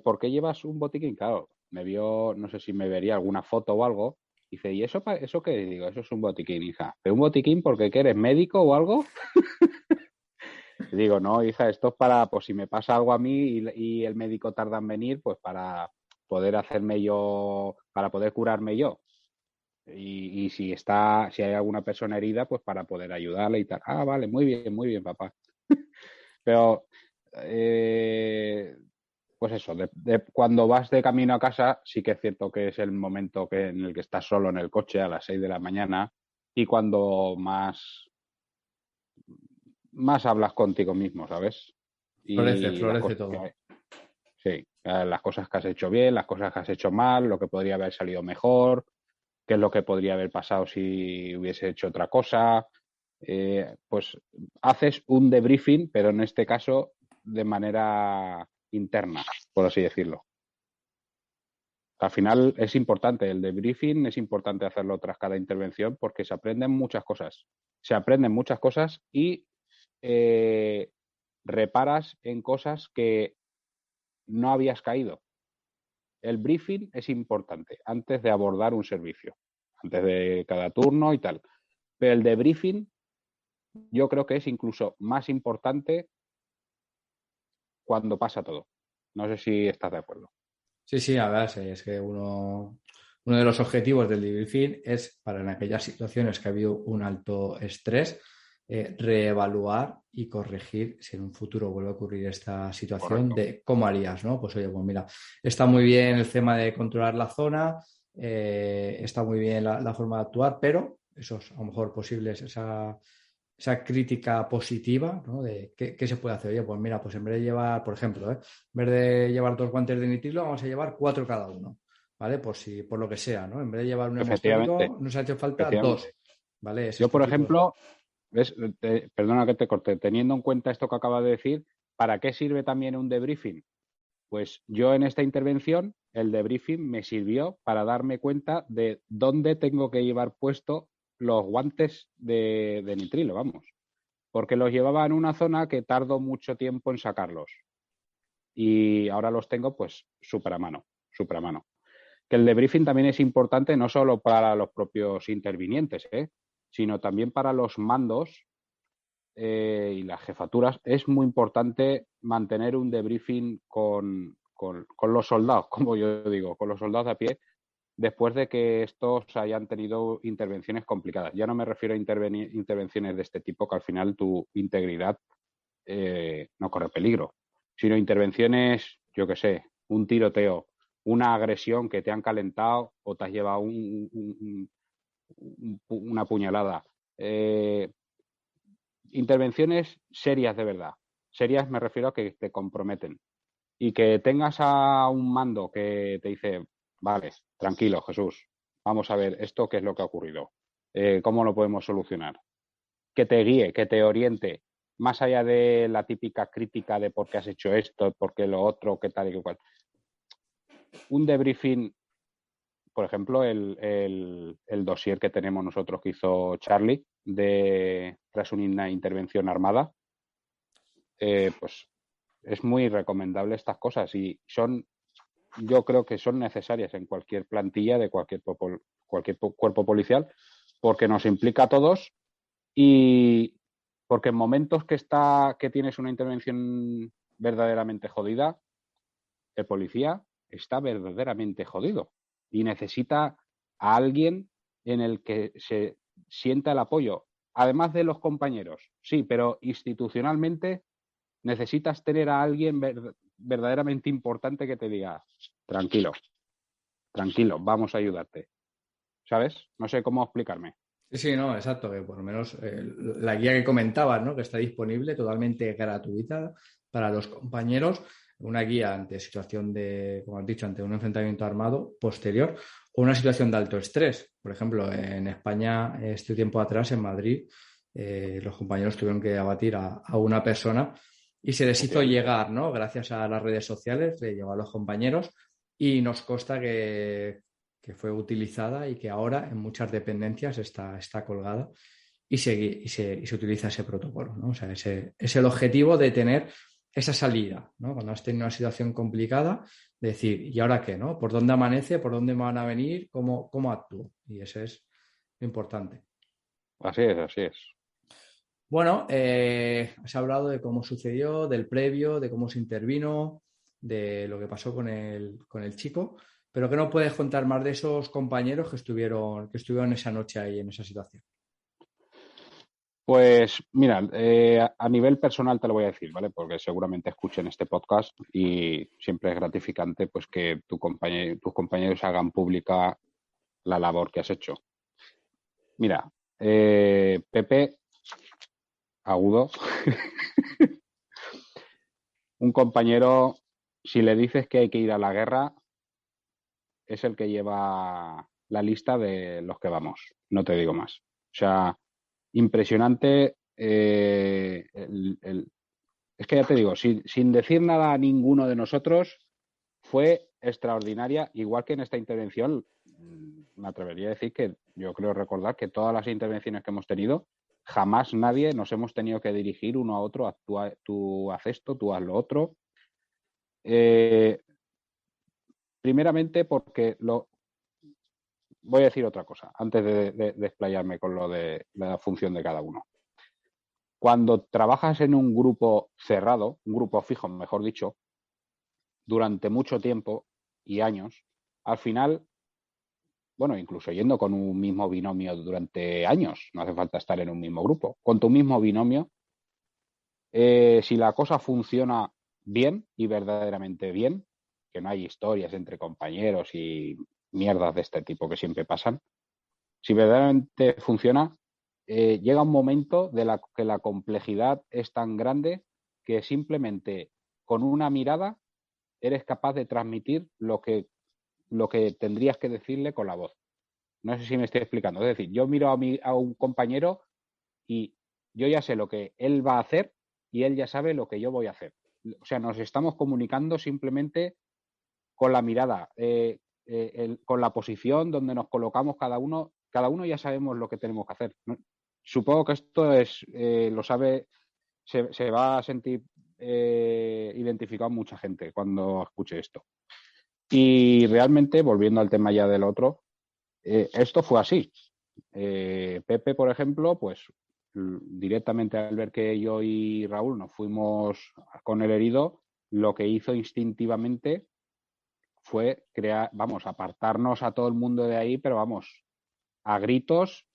¿por qué llevas un botiquín? Claro, me vio, no sé si me vería alguna foto o algo. Dice, ¿y eso qué? Digo, eso es un botiquín, hija. ¿Pero un botiquín porque qué eres médico o algo? Y digo, no, hija, esto es para, pues si me pasa algo a mí y el médico tarda en venir, pues para poder hacerme yo, para poder curarme yo. Y si hay alguna persona herida, pues para poder ayudarle y tal. Ah, vale, muy bien, papá. Pero pues eso, cuando vas de camino a casa, sí que es cierto que es el momento en el que estás solo en el coche a las 6 de la mañana y cuando más hablas contigo mismo, ¿sabes? Y las Florece cosas todo. sí, las cosas que has hecho bien, las cosas que has hecho mal, lo que podría haber salido mejor, qué es lo que podría haber pasado si hubiese hecho otra cosa. Pues haces un debriefing, pero en este caso de manera interna, por así decirlo. Al final es importante, el debriefing es importante hacerlo tras cada intervención porque se aprenden muchas cosas. Se aprenden muchas cosas y reparas en cosas que no habías caído. El briefing es importante antes de abordar un servicio, antes de cada turno y tal. Pero el debriefing yo creo que es incluso más importante cuando pasa todo. No sé si estás de acuerdo. Sí, a ver, sí, es que uno de los objetivos del debriefing es, para en aquellas situaciones que ha habido un alto estrés, reevaluar y corregir si en un futuro vuelve a ocurrir esta situación Correcto. de cómo harías, ¿no? Pues oye, pues mira, está muy bien el tema de controlar la zona, está muy bien la forma de actuar, pero esos a lo mejor posibles, esa crítica positiva, ¿no? De qué se puede hacer. Oye, pues mira, pues en vez de llevar, por ejemplo, en vez de llevar 2 guantes de nitrilo, vamos a llevar 4 cada uno, ¿vale? Por lo que sea, ¿no? En vez de llevar un Efectivamente, hemostático, nos ha hecho falta 2, efectivamente. ¿vale? Es Yo, este por tipo. ejemplo, ¿ves? Perdona que te corte, teniendo en cuenta esto que acabas de decir, ¿para qué sirve también un debriefing? Pues yo en esta intervención, el debriefing me sirvió para darme cuenta de dónde tengo que llevar puesto los guantes de nitrilo, vamos. Porque los llevaba en una zona que tardo mucho tiempo en sacarlos. y ahora los tengo pues súper a mano. Que el debriefing también es importante no solo para los propios intervinientes, sino también para los mandos y las jefaturas. Es muy importante mantener un debriefing con los soldados, como yo digo, con los soldados de a pie, después de que estos hayan tenido intervenciones complicadas. Ya no me refiero a intervenciones de este tipo, que al final tu integridad no corre peligro, sino intervenciones, yo qué sé, un tiroteo, una agresión que te han calentado o te has llevado una puñalada. Intervenciones serias de verdad. Serias me refiero a que te comprometen. Y que tengas a un mando que te dice, vale, tranquilo, Jesús, vamos a ver esto, qué es lo que ha ocurrido, cómo lo podemos solucionar. Que te guíe, que te oriente, más allá de la típica crítica de por qué has hecho esto, por qué lo otro, qué tal y qué cual. Un debriefing, por ejemplo, el dossier que tenemos nosotros que hizo Charlie tras una intervención armada, pues es muy recomendable estas cosas y yo creo que son necesarias en cualquier plantilla de cualquier cuerpo policial, porque nos implica a todos y porque en momentos que tienes una intervención verdaderamente jodida, el policía está verdaderamente jodido y necesita a alguien en el que se sienta el apoyo, además de los compañeros, sí, pero institucionalmente necesitas tener a alguien verdaderamente importante que te diga, tranquilo, vamos a ayudarte. ¿Sabes? No sé cómo explicarme. Sí, no, exacto, que por lo menos la guía que comentabas, ¿no? Que está disponible totalmente gratuita para los compañeros, una guía ante situación de, como has dicho, ante un enfrentamiento armado posterior o una situación de alto estrés. Por ejemplo, en España, este tiempo atrás, en Madrid, los compañeros tuvieron que abatir a una persona y se les hizo llegar, ¿no? Gracias a las redes sociales, le llegó a los compañeros y nos consta que fue utilizada y que ahora en muchas dependencias está colgada y se utiliza ese protocolo, ¿no? O sea, es el objetivo de tener esa salida, ¿no? Cuando has tenido una situación complicada, decir, ¿y ahora qué, no? ¿Por dónde amanece? ¿Por dónde me van a venir? ¿Cómo actúo? Y eso es lo importante. Así es. Bueno, has hablado de cómo sucedió, del previo, de cómo se intervino, de lo que pasó con el chico, pero ¿qué no puedes contar más de esos compañeros que estuvieron esa noche ahí en esa situación? Pues mira, a nivel personal te lo voy a decir, ¿vale? Porque seguramente escuchen este podcast y siempre es gratificante pues que tus compañeros hagan pública la labor que has hecho. Mira, Pepe Agudo, un compañero, si le dices que hay que ir a la guerra, es el que lleva la lista de los que vamos, no te digo más. O sea, impresionante. Es que ya te digo, sin decir nada a ninguno de nosotros, fue extraordinaria, igual que en esta intervención. Me atrevería a decir que yo creo recordar que todas las intervenciones que hemos tenido, jamás nadie nos hemos tenido que dirigir uno a otro, tú haz esto, tú haz lo otro. Primeramente porque voy a decir otra cosa, antes de explayarme con lo de la función de cada uno. Cuando trabajas en un grupo cerrado, un grupo fijo, mejor dicho, durante mucho tiempo y años, al final, bueno, incluso yendo con un mismo binomio durante años, no hace falta estar en un mismo grupo, con tu mismo binomio, si la cosa funciona bien y verdaderamente bien, que no hay historias entre compañeros y mierdas de este tipo que siempre pasan, si verdaderamente funciona, llega un momento que la complejidad es tan grande que simplemente con una mirada eres capaz de transmitir lo que tendrías que decirle con la voz. No sé si me estoy explicando. Es decir, yo miro a un compañero y yo ya sé lo que él va a hacer y él ya sabe lo que yo voy a hacer. O sea, nos estamos comunicando simplemente con la mirada, con la posición donde nos colocamos cada uno ya sabemos lo que tenemos que hacer. Supongo que esto lo sabe, se va a sentir identificado mucha gente cuando escuché esto. Y realmente, volviendo al tema ya del otro, esto fue así. Pepe, por ejemplo, pues directamente al ver que yo y Raúl nos fuimos con el herido, lo que hizo instintivamente fue apartarnos a todo el mundo de ahí, pero vamos, a gritos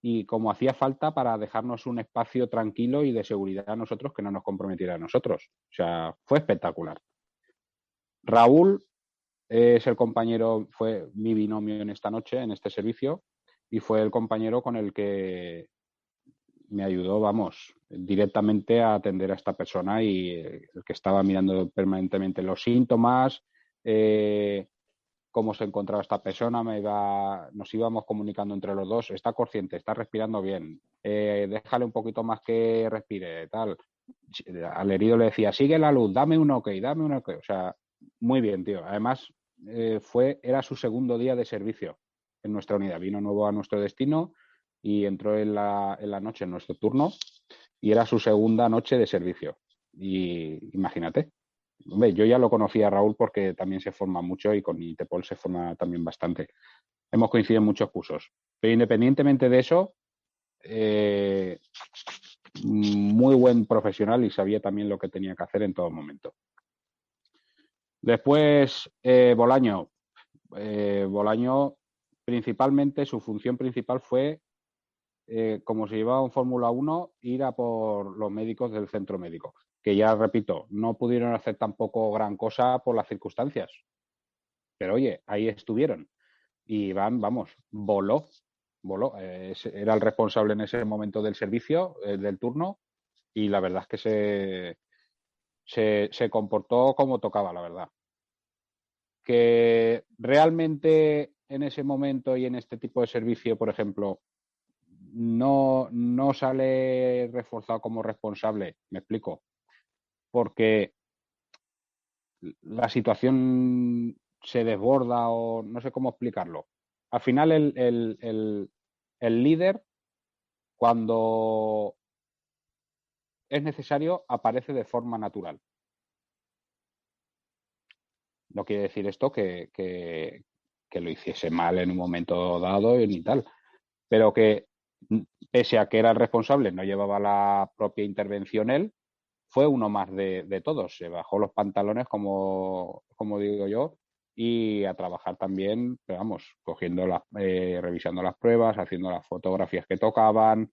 y como hacía falta para dejarnos un espacio tranquilo y de seguridad a nosotros que no nos comprometiera a nosotros. O sea, fue espectacular. Raúl es el compañero, fue mi binomio en esta noche, en este servicio, y fue el compañero con el que me ayudó, vamos, directamente a atender a esta persona y el que estaba mirando permanentemente los síntomas, cómo se encontraba esta persona, nos íbamos comunicando entre los dos, está consciente, está respirando bien, déjale un poquito más que respire, tal. Al herido le decía, sigue la luz, dame un ok, o sea, muy bien, tío. Además, era su segundo día de servicio en nuestra unidad, vino nuevo a nuestro destino y entró en la noche en nuestro turno y era su segunda noche de servicio. Y imagínate. Hombre, yo ya lo conocía a Raúl porque también se forma mucho y con Itepol se forma también bastante. Hemos coincidido en muchos cursos. Pero independientemente de eso, muy buen profesional y sabía también lo que tenía que hacer en todo momento. Después, Bolaño. Bolaño, principalmente, su función principal fue, como se llevaba en Fórmula 1, ir a por los médicos del centro médico. Que ya, repito, no pudieron hacer tampoco gran cosa por las circunstancias. Pero oye, ahí estuvieron. Y Iván, vamos, voló. Era el responsable en ese momento del servicio, del turno, y la verdad es que se comportó como tocaba, la verdad. Que realmente en ese momento y en este tipo de servicio, por ejemplo, no sale reforzado como responsable, me explico, porque la situación se desborda o no sé cómo explicarlo. Al final el líder, cuando es necesario, aparece de forma natural. No quiere decir esto que lo hiciese mal en un momento dado ni tal, pero que pese a que era el responsable, no llevaba la propia intervención él, fue uno más de todos. Se bajó los pantalones, como digo yo, y a trabajar también, pero vamos, revisando las pruebas, haciendo las fotografías que tocaban,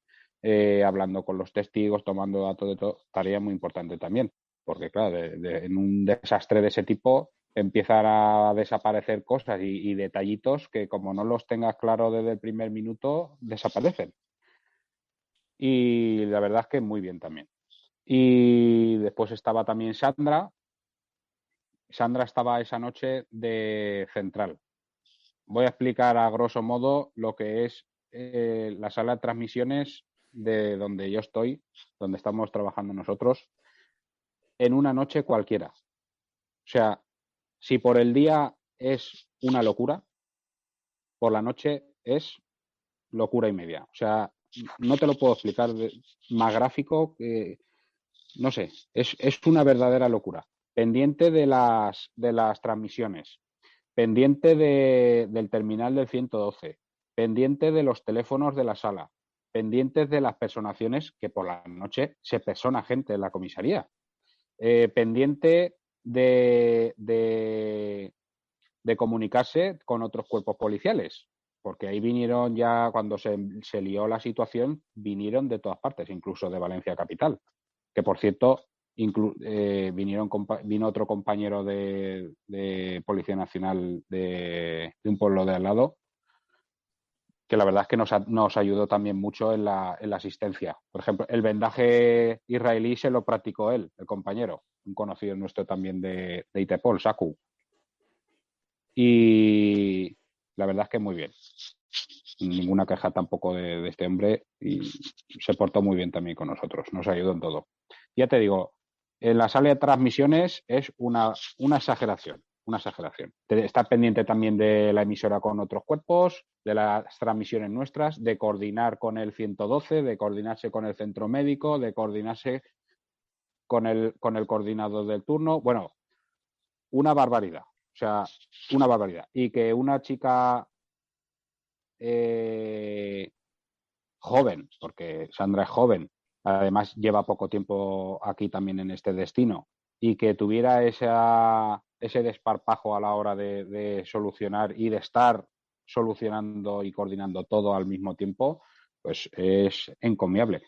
hablando con los testigos, tomando datos de todo. Tarea muy importante también, porque claro, en un desastre de ese tipo empiezan a desaparecer cosas y detallitos que como no los tengas claro desde el primer minuto, desaparecen. Y la verdad es que muy bien también. Y después estaba también Sandra. Sandra estaba esa noche de central. Voy a explicar a grosso modo lo que es la sala de transmisiones de donde yo estoy, donde estamos trabajando nosotros, en una noche cualquiera. O sea, si por el día es una locura, por la noche es locura y media. O sea, no te lo puedo explicar más gráfico que, no sé, es una verdadera locura. Pendiente de las transmisiones, pendiente del terminal del 112, pendiente de los teléfonos de la sala, pendientes de las personaciones, que por la noche se persona gente en la comisaría, pendiente de comunicarse con otros cuerpos policiales, porque ahí vinieron ya, cuando se lió la situación, vinieron de todas partes, incluso de Valencia capital, que por cierto vino otro compañero de Policía Nacional de un pueblo de al lado, que la verdad es que nos ayudó también mucho en la asistencia. Por ejemplo, el vendaje israelí se lo practicó él, el compañero, un conocido nuestro también de Itepol, Saku. Y la verdad es que muy bien. Ninguna queja tampoco de este hombre y se portó muy bien también con nosotros, nos ayudó en todo. Ya te digo, en la sala de transmisiones es una exageración, una exageración. Estar pendiente también de la emisora con otros cuerpos, de las transmisiones nuestras, de coordinar con el 112, de coordinarse con el centro médico, de coordinarse con el coordinador del turno. Bueno, una barbaridad. O sea, una barbaridad. Y que una chica joven, porque Sandra es joven, además lleva poco tiempo aquí también en este destino, y que tuviera ese desparpajo a la hora de solucionar y de estar solucionando y coordinando todo al mismo tiempo, pues es encomiable.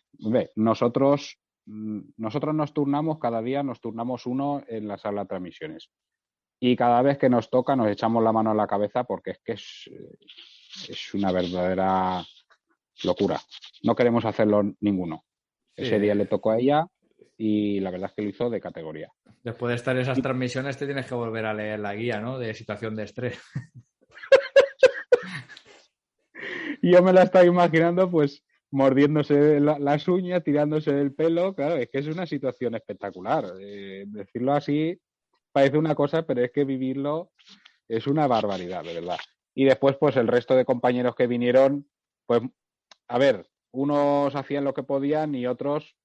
Nosotros nos turnamos, cada día nos turnamos uno en la sala de transmisiones. Y cada vez que nos toca nos echamos la mano a la cabeza porque es que es una verdadera locura. No queremos hacerlo ninguno. Sí. Ese día le tocó a ella y la verdad es que lo hizo de categoría. Después de estar en esas transmisiones te tienes que volver a leer la guía, ¿no? De situación de estrés. Y yo me la estaba imaginando pues mordiéndose las uñas, tirándose del pelo. Claro, es que es una situación espectacular. Decirlo así parece una cosa, pero es que vivirlo es una barbaridad, de verdad. Y después, pues el resto de compañeros que vinieron, pues, a ver, unos hacían lo que podían y otros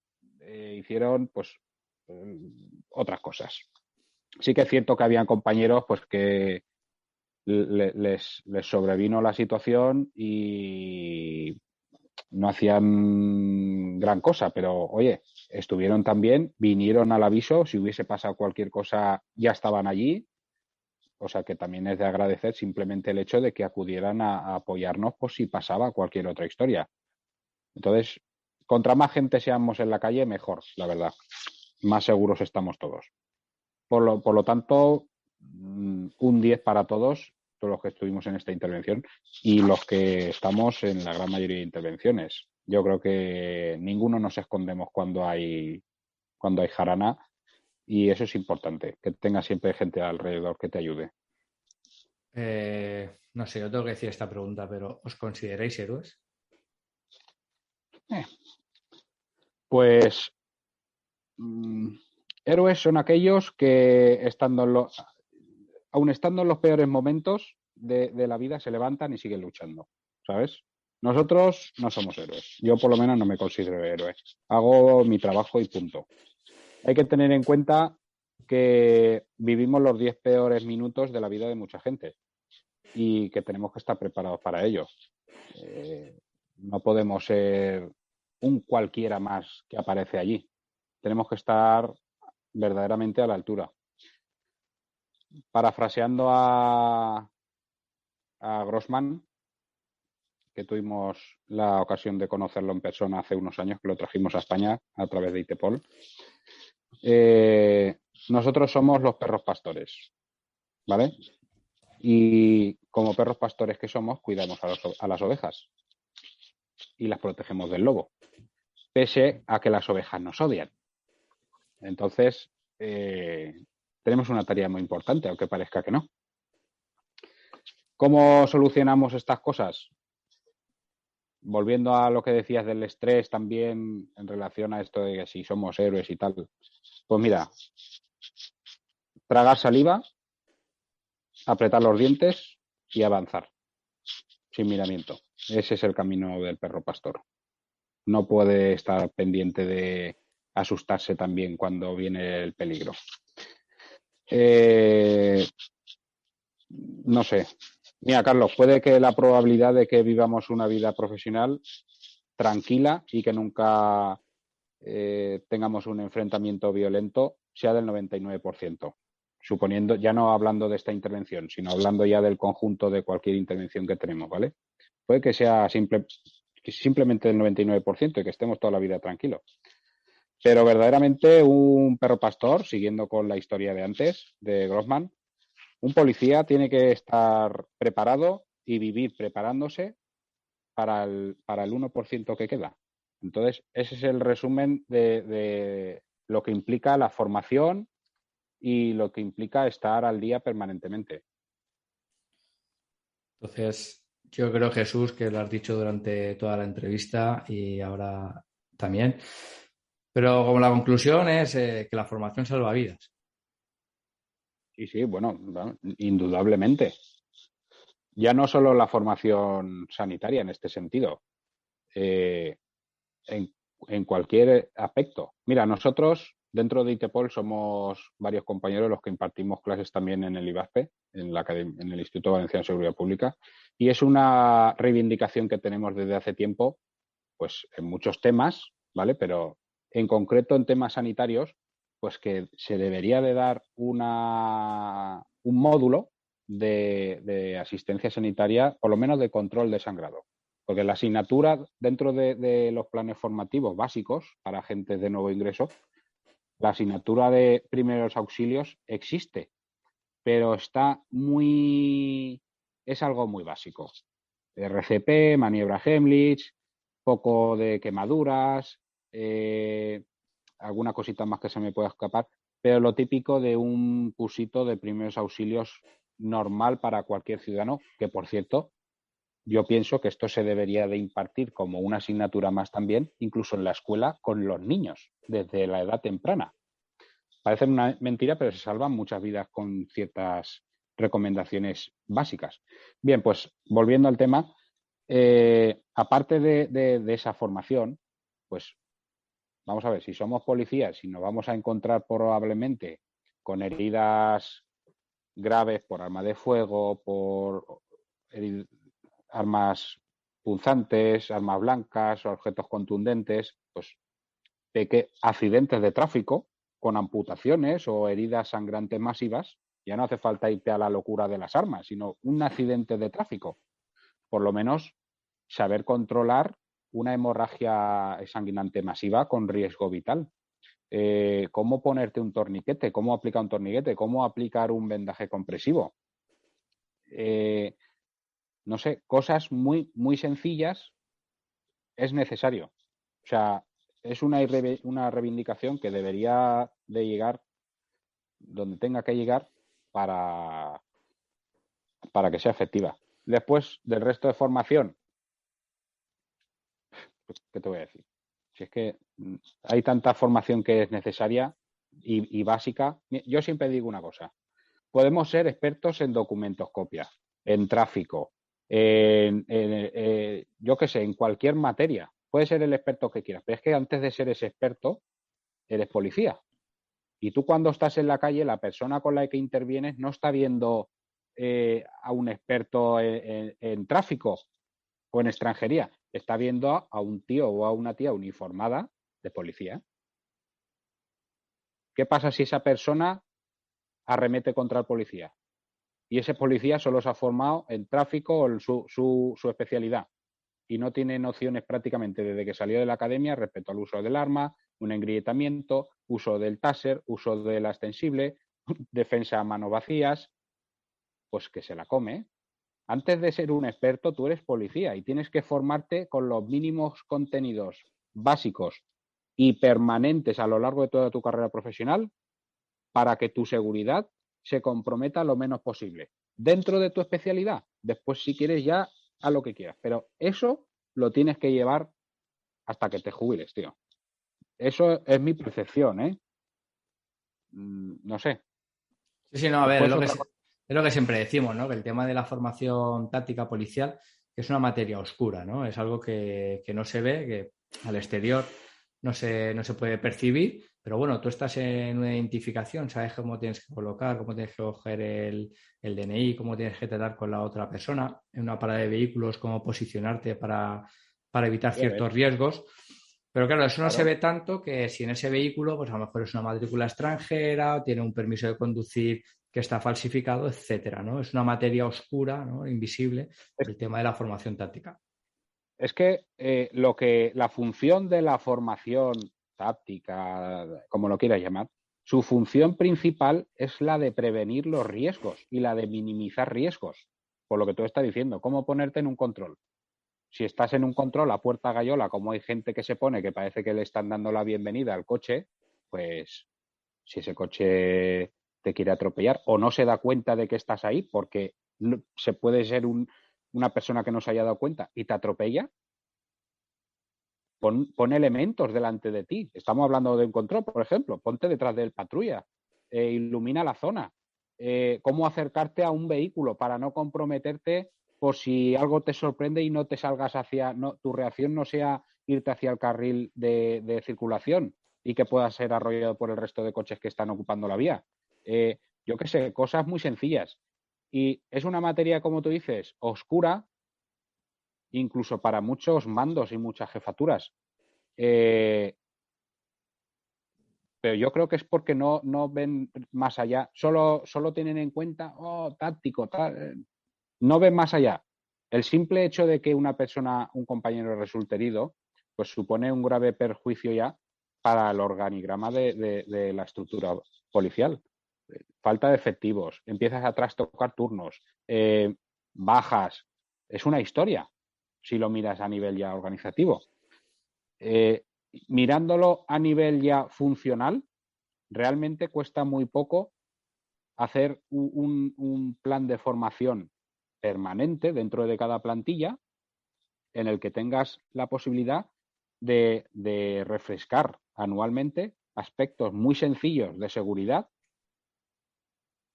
hicieron, pues, otras cosas. Sí que es cierto que habían compañeros, pues, que les sobrevino la situación y no hacían gran cosa, pero oye, estuvieron también, vinieron al aviso, si hubiese pasado cualquier cosa ya estaban allí, o sea que también es de agradecer simplemente el hecho de que acudieran a apoyarnos por si pasaba cualquier otra historia. Entonces, contra más gente seamos en la calle, mejor, la verdad. Más seguros estamos todos. Por lo tanto, un 10 para todos los que estuvimos en esta intervención y los que estamos en la gran mayoría de intervenciones. Yo creo que ninguno nos escondemos cuando hay jarana y eso es importante, que tenga siempre gente alrededor que te ayude. No sé, yo tengo que decir esta pregunta, pero ¿os consideráis héroes? Pues héroes son aquellos que aun estando en los peores momentos de la vida se levantan y siguen luchando, ¿sabes? Nosotros no somos héroes. Yo por lo menos no me considero héroe. Hago mi trabajo y punto. Hay que tener en cuenta que vivimos los 10 peores minutos de la vida de mucha gente y que tenemos que estar preparados para ello. No podemos ser un cualquiera más que aparece allí. Tenemos que estar verdaderamente a la altura. Parafraseando a Grossman, que tuvimos la ocasión de conocerlo en persona hace unos años, que lo trajimos a España a través de ITEPOL. Nosotros somos los perros pastores, ¿vale? Y como perros pastores que somos, cuidamos a las ovejas y las protegemos del lobo, pese a que las ovejas nos odian. Entonces, tenemos una tarea muy importante, aunque parezca que no. ¿Cómo solucionamos estas cosas? Volviendo a lo que decías del estrés también en relación a esto de que si somos héroes y tal. Pues mira, tragar saliva, apretar los dientes y avanzar, sin miramiento. Ese es el camino del perro pastor. No puede estar pendiente de asustarse también cuando viene el peligro. No sé. Mira, Carlos, puede que la probabilidad de que vivamos una vida profesional tranquila y que nunca tengamos un enfrentamiento violento sea del 99%. Suponiendo, ya no hablando de esta intervención, sino hablando ya del conjunto de cualquier intervención que tenemos, ¿vale? Puede que sea simplemente del 99% y que estemos toda la vida tranquilos. Pero verdaderamente un perro pastor, siguiendo con la historia de antes, de Grossman, un policía tiene que estar preparado y vivir preparándose para el 1% que queda. Entonces, ese es el resumen de lo que implica la formación y lo que implica estar al día permanentemente. Entonces, yo creo, Jesús, que lo has dicho durante toda la entrevista y ahora también. Pero como la conclusión es que la formación salva vidas. Sí, bueno, indudablemente. Ya no solo la formación sanitaria en este sentido, en cualquier aspecto. Mira, nosotros dentro de ITEPOL somos varios compañeros los que impartimos clases también en el IVASPE, en el Instituto Valenciano de Seguridad Pública, y es una reivindicación que tenemos desde hace tiempo, pues en muchos temas, ¿vale? Pero en concreto en temas sanitarios, pues que se debería de dar un módulo de asistencia sanitaria, por lo menos de control de sangrado. Porque la asignatura dentro de los planes formativos básicos para gente de nuevo ingreso, la asignatura de primeros auxilios existe, pero es algo muy básico. RCP, maniobra Heimlich, poco de quemaduras, alguna cosita más que se me pueda escapar, pero lo típico de un cursito de primeros auxilios normal para cualquier ciudadano, que por cierto, yo pienso que esto se debería de impartir como una asignatura más también, incluso en la escuela, con los niños, desde la edad temprana. Parece una mentira, pero se salvan muchas vidas con ciertas recomendaciones básicas. Bien, pues volviendo al tema, aparte de esa formación, pues vamos a ver, si somos policías y nos vamos a encontrar probablemente con heridas graves por arma de fuego, por armas punzantes, armas blancas o objetos contundentes, pues de que accidentes de tráfico con amputaciones o heridas sangrantes masivas, ya no hace falta irte a la locura de las armas, sino un accidente de tráfico. Por lo menos saber controlar una hemorragia sanguinante masiva con riesgo vital. Cómo ponerte un torniquete, cómo aplicar un torniquete, cómo aplicar un vendaje compresivo. No sé, cosas muy, muy sencillas es necesario. O sea, es una reivindicación que debería de llegar donde tenga que llegar para que sea efectiva. Después del resto de formación, ¿qué te voy a decir? Si es que hay tanta formación que es necesaria y básica. Yo siempre digo una cosa. Podemos ser expertos en documentoscopia, en tráfico, yo qué sé, en cualquier materia. Puedes ser el experto que quieras, pero es que antes de ser ese experto, eres policía. Y tú cuando estás en la calle, la persona con la que intervienes no está viendo a un experto en tráfico o en extranjería, está viendo a un tío o a una tía uniformada de policía. ¿Qué pasa si esa persona arremete contra el policía? Y ese policía solo se ha formado en tráfico o en su especialidad y no tiene nociones prácticamente desde que salió de la academia respecto al uso del arma, un engrietamiento, uso del taser, uso de la extensible, defensa a manos vacías, pues que se la come. Antes de ser un experto, tú eres policía y tienes que formarte con los mínimos contenidos básicos y permanentes a lo largo de toda tu carrera profesional para que tu seguridad se comprometa lo menos posible. Dentro de tu especialidad, después si quieres ya a lo que quieras, pero eso lo tienes que llevar hasta que te jubiles, tío. Eso es mi percepción, ¿eh? No sé. Sí, no, a ver, es lo que siempre decimos, ¿no? Que el tema de la formación táctica policial es una materia oscura, ¿no? Es algo que no se ve, que al exterior no se puede percibir, pero bueno, tú estás en una identificación, sabes cómo tienes que colocar, cómo tienes que coger el DNI, cómo tienes que tratar con la otra persona, en una parada de vehículos, cómo posicionarte para evitar ciertos riesgos. Pero claro, eso no se ve tanto que si en ese vehículo, pues a lo mejor es una matrícula extranjera, o tiene un permiso de conducir que está falsificado, etcétera, ¿no? Es una materia oscura, ¿no? Invisible, el tema de la formación táctica. Es que la función de la formación táctica, como lo quieras llamar, su función principal es la de prevenir los riesgos y la de minimizar riesgos. Por lo que tú estás diciendo, ¿cómo ponerte en un control? Si estás en un control a puerta gallola, como hay gente que se pone que parece que le están dando la bienvenida al coche, pues si ese coche te quiere atropellar o no se da cuenta de que estás ahí porque se puede ser una persona que no se haya dado cuenta y te atropella, pon elementos delante de ti. Estamos hablando de un control, por ejemplo. Ponte detrás del patrulla, ilumina la zona. Cómo acercarte a un vehículo para no comprometerte por si algo te sorprende y no te salgas tu reacción no sea irte hacia el carril de circulación, y que pueda ser arrollado por el resto de coches que están ocupando la vía. Yo qué sé, cosas muy sencillas. Y es una materia, como tú dices, oscura, incluso para muchos mandos y muchas jefaturas. Pero yo creo que es porque no ven más allá. Solo tienen en cuenta, táctico, tal. No ven más allá. El simple hecho de que una persona, un compañero resulte herido, pues supone un grave perjuicio ya para el organigrama de la estructura policial. Falta de efectivos, empiezas a trastocar turnos, bajas. Es una historia, si lo miras a nivel ya organizativo. Mirándolo a nivel ya funcional, realmente cuesta muy poco hacer un plan de formación permanente dentro de cada plantilla en el que tengas la posibilidad de refrescar anualmente aspectos muy sencillos de seguridad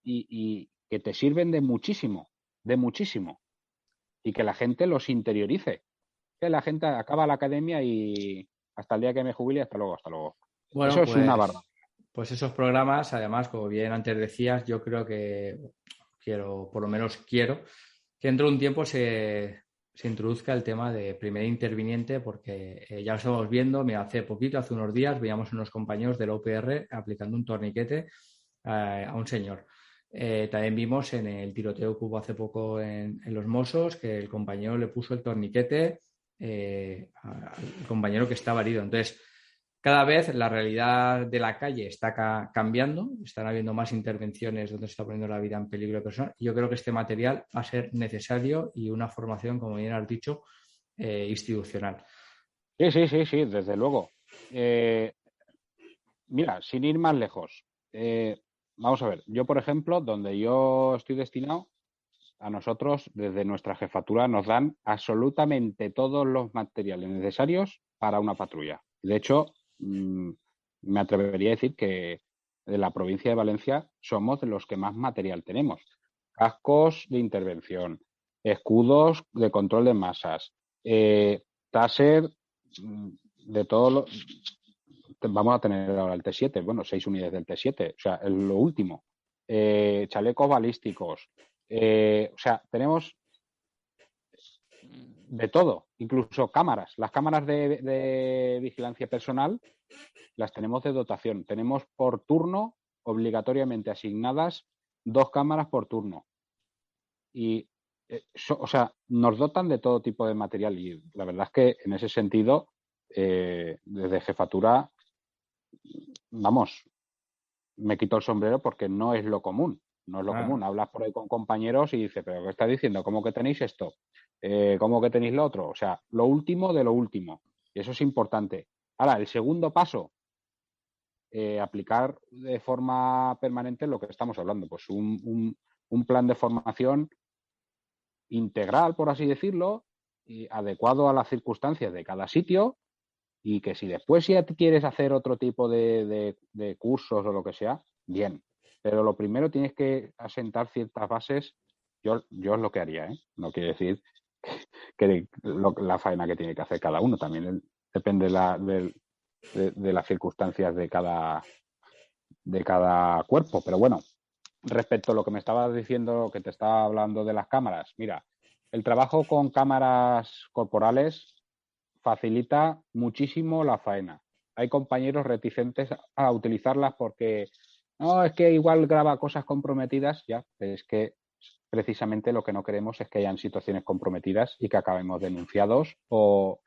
y que te sirven de muchísimo, y que la gente los interiorice. Que la gente acaba la academia y hasta el día que me jubile, hasta luego, hasta luego. Bueno, Eso es una barbaridad. Pues esos programas, además, como bien antes decías, yo creo que por lo menos quiero, que dentro de un tiempo se introduzca el tema de primer interviniente, porque ya lo estamos viendo, mira, hace unos días, veíamos unos compañeros del OPR aplicando un torniquete a un señor. También vimos en el tiroteo que hubo hace poco en Los Mossos que el compañero le puso el torniquete al compañero que estaba herido. Entonces, cada vez la realidad de la calle está cambiando, están habiendo más intervenciones donde se está poniendo la vida en peligro de personas. Yo creo que este material va a ser necesario y una formación, como bien has dicho, institucional. Sí, desde luego. Mira, sin ir más lejos, vamos a ver, yo por ejemplo, donde yo estoy destinado, a nosotros desde nuestra jefatura nos dan absolutamente todos los materiales necesarios para una patrulla. De hecho, me atrevería a decir que de la provincia de Valencia somos de los que más material tenemos. Cascos de intervención, escudos de control de masas, taser de todos los... Vamos a tener ahora el T7, bueno, 6 unidades del T7, o sea, es lo último. Chalecos balísticos, o sea, tenemos de todo, incluso cámaras. Las cámaras de vigilancia personal las tenemos de dotación. Tenemos por turno, obligatoriamente asignadas, 2 cámaras por turno. Y, o sea, nos dotan de todo tipo de material y la verdad es que en ese sentido, desde jefatura, vamos, me quito el sombrero porque no es lo común. No es lo común. Hablas por ahí con compañeros y dices, ¿pero qué estás diciendo? ¿Cómo que tenéis esto? ¿Cómo que tenéis lo otro? O sea, lo último de lo último. Y eso es importante. Ahora, el segundo paso, aplicar de forma permanente lo que estamos hablando. Pues un plan de formación integral, por así decirlo, y adecuado a las circunstancias de cada sitio, y que si después ya quieres hacer otro tipo de cursos o lo que sea, bien. Pero lo primero tienes que asentar ciertas bases. Yo es lo que haría, ¿eh? No quiere decir que la faena que tiene que hacer cada uno. También depende de las circunstancias de cada cuerpo. Pero bueno, respecto a lo que me estabas diciendo, que te estaba hablando de las cámaras, mira, el trabajo con cámaras corporales facilita muchísimo la faena. Hay compañeros reticentes a utilizarlas porque no, es que igual graba cosas comprometidas, ya, es que precisamente lo que no queremos es que hayan situaciones comprometidas y que acabemos denunciados o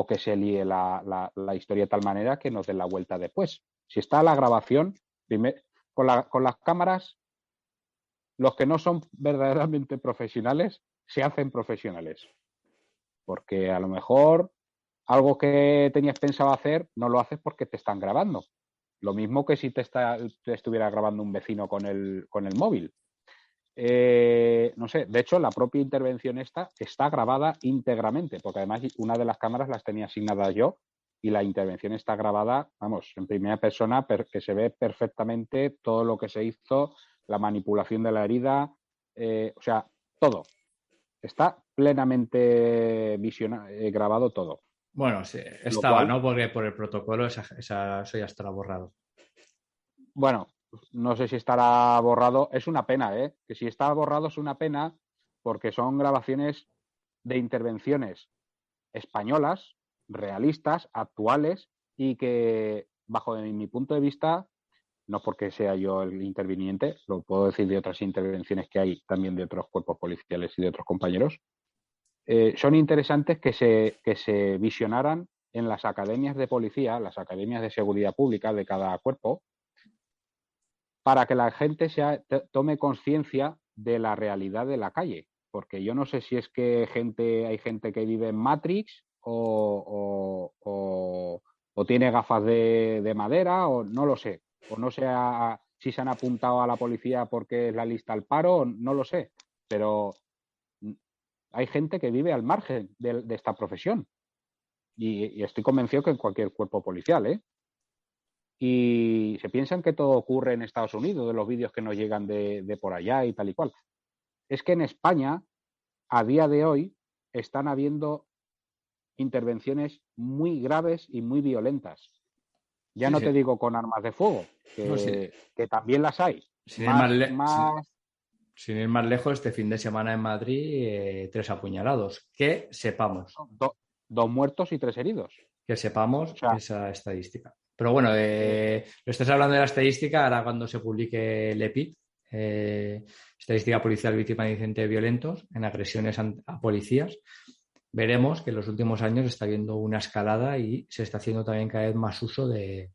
que se líe la historia de tal manera que nos den la vuelta después. Si está la grabación, con las cámaras, los que no son verdaderamente profesionales se hacen profesionales. Porque a lo mejor algo que tenías pensado hacer no lo haces porque te están grabando. Lo mismo que si te estuviera grabando un vecino con el móvil. No sé, de hecho la propia intervención esta está grabada íntegramente, porque además una de las cámaras las tenía asignadas yo y la intervención está grabada, vamos, en primera persona, que se ve perfectamente todo lo que se hizo, la manipulación de la herida, o sea, todo. Está plenamente grabado todo. Bueno, sí, Lo estaba, cual, ¿no? Porque por el protocolo eso ya estará borrado. bueno, no sé si estará borrado. Es una pena, ¿eh? Que si está borrado es una pena porque son grabaciones de intervenciones españolas, realistas, actuales y que, bajo mi punto de vista, no porque sea yo el interviniente, lo puedo decir de otras intervenciones que hay también de otros cuerpos policiales y de otros compañeros, son interesantes que se visionaran en las academias de policía, las academias de seguridad pública de cada cuerpo, para que la gente tome conciencia de la realidad de la calle. Porque yo no sé si es que hay gente que vive en Matrix o tiene gafas de madera, o no lo sé. O no sé si se han apuntado a la policía porque es la lista al paro, no lo sé. Pero hay gente que vive al margen de esta profesión. Y estoy convencido que en cualquier cuerpo policial, ¿eh? Y se piensan que todo ocurre en Estados Unidos, de los vídeos que nos llegan de por allá y tal y cual. Es que en España, a día de hoy, están habiendo intervenciones muy graves y muy violentas. Ya Sí, no sí. te digo con armas de fuego, No, que también las hay. sin ir más, Más, más, sin ir más lejos, este fin de semana en Madrid, 3 apuñalados. dos muertos y 3 heridos. Que sepamos O sea, esa estadística. Pero bueno, lo estás hablando de la estadística, ahora cuando se publique el EPIT, Estadística Policial Víctima de Incidentes Violentos en agresiones a policías, veremos que en los últimos años está habiendo una escalada y se está haciendo también cada vez más uso de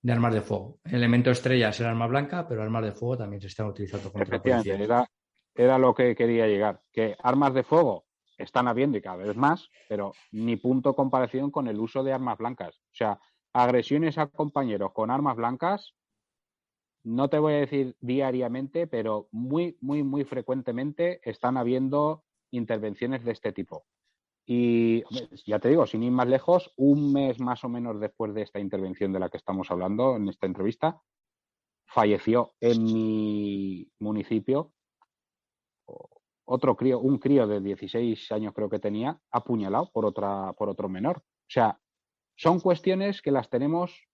armas de fuego. El elemento estrella es el arma blanca, pero armas de fuego también se están utilizando contra efectivamente, policías. era lo que quería llegar. Que armas de fuego están habiendo y cada vez más, pero ni punto de comparación con el uso de armas blancas. O sea, agresiones a compañeros con armas blancas, no te voy a decir diariamente, pero muy, muy, muy frecuentemente están habiendo intervenciones de este tipo. Y ya te digo, sin ir más lejos, un mes más o menos después de esta intervención de la que estamos hablando en esta entrevista, falleció en mi municipio un crío de 16 años creo que tenía, apuñalado por otro menor. O sea, son cuestiones que las tenemos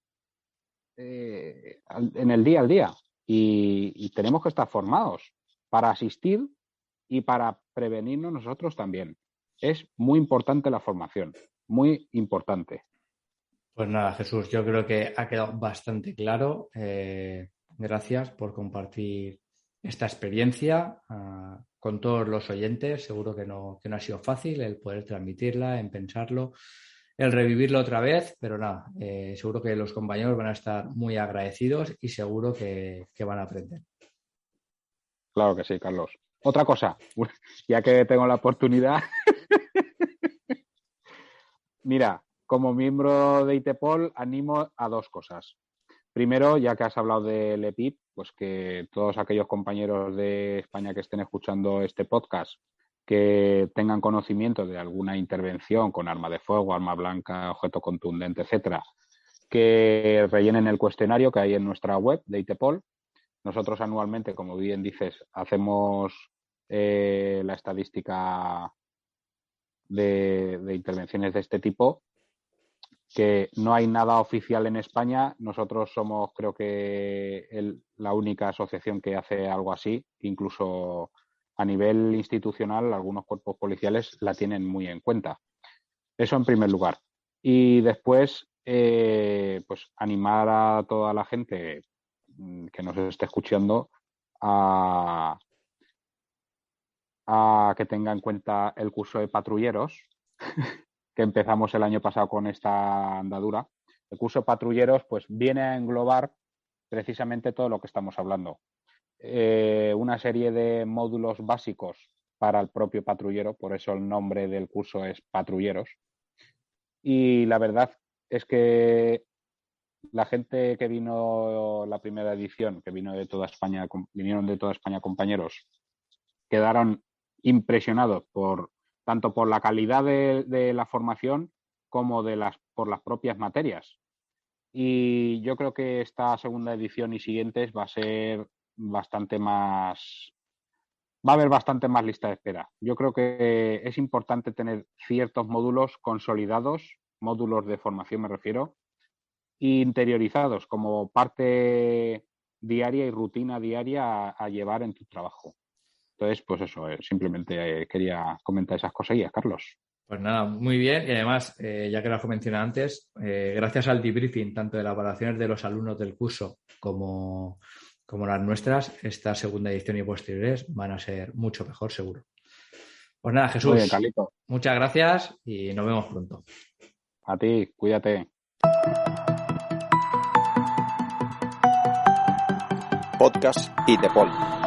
en el día al día y tenemos que estar formados para asistir y para prevenirnos nosotros también. Es muy importante la formación, muy importante. Pues nada, Jesús, yo creo que ha quedado bastante claro. Gracias por compartir esta experiencia con todos los oyentes. Seguro que no ha sido fácil el poder transmitirla, en pensarlo, el revivirlo otra vez, pero nada, seguro que los compañeros van a estar muy agradecidos y seguro que van a aprender. Claro que sí, Carlos. Otra cosa, ya que tengo la oportunidad, mira, como miembro de ITEPOL animo a dos cosas. Primero, ya que has hablado del EPIP, pues que todos aquellos compañeros de España que estén escuchando este podcast, que tengan conocimiento de alguna intervención con arma de fuego, arma blanca, objeto contundente, etcétera, que rellenen el cuestionario que hay en nuestra web de ITEPOL. Nosotros anualmente, como bien dices, hacemos la estadística de intervenciones de este tipo, que no hay nada oficial en España. Nosotros somos, creo que, la única asociación que hace algo así. Incluso a nivel institucional, algunos cuerpos policiales la tienen muy en cuenta. Eso en primer lugar. Y después, pues animar a toda la gente que nos esté escuchando a que tenga en cuenta el curso de patrulleros que empezamos el año pasado con esta andadura. El curso de patrulleros pues viene a englobar precisamente todo lo que estamos hablando. Una serie de módulos básicos para el propio patrullero, por eso el nombre del curso es Patrulleros. Y la verdad es que la gente que vino la primera edición, que vino de toda España, vinieron de toda España compañeros, quedaron impresionados tanto por la calidad de la formación como por las propias materias. Y yo creo que esta segunda edición y siguientes va a ser bastante más. Va a haber bastante más lista de espera. Yo creo que es importante tener ciertos módulos consolidados módulos de formación me refiero, interiorizados como parte diaria y rutina diaria a llevar en tu trabajo. Entonces, pues eso, simplemente quería comentar esas cosillas, Carlos. Pues nada, muy bien. Y además, ya que lo has mencionado antes, gracias al debriefing, tanto de las evaluaciones de los alumnos del curso como las nuestras, esta segunda edición y posteriores van a ser mucho mejor, seguro. Pues nada, Jesús, muy bien, Carlito. Muchas gracias y nos vemos pronto. A ti, cuídate. Podcast ITEPOL.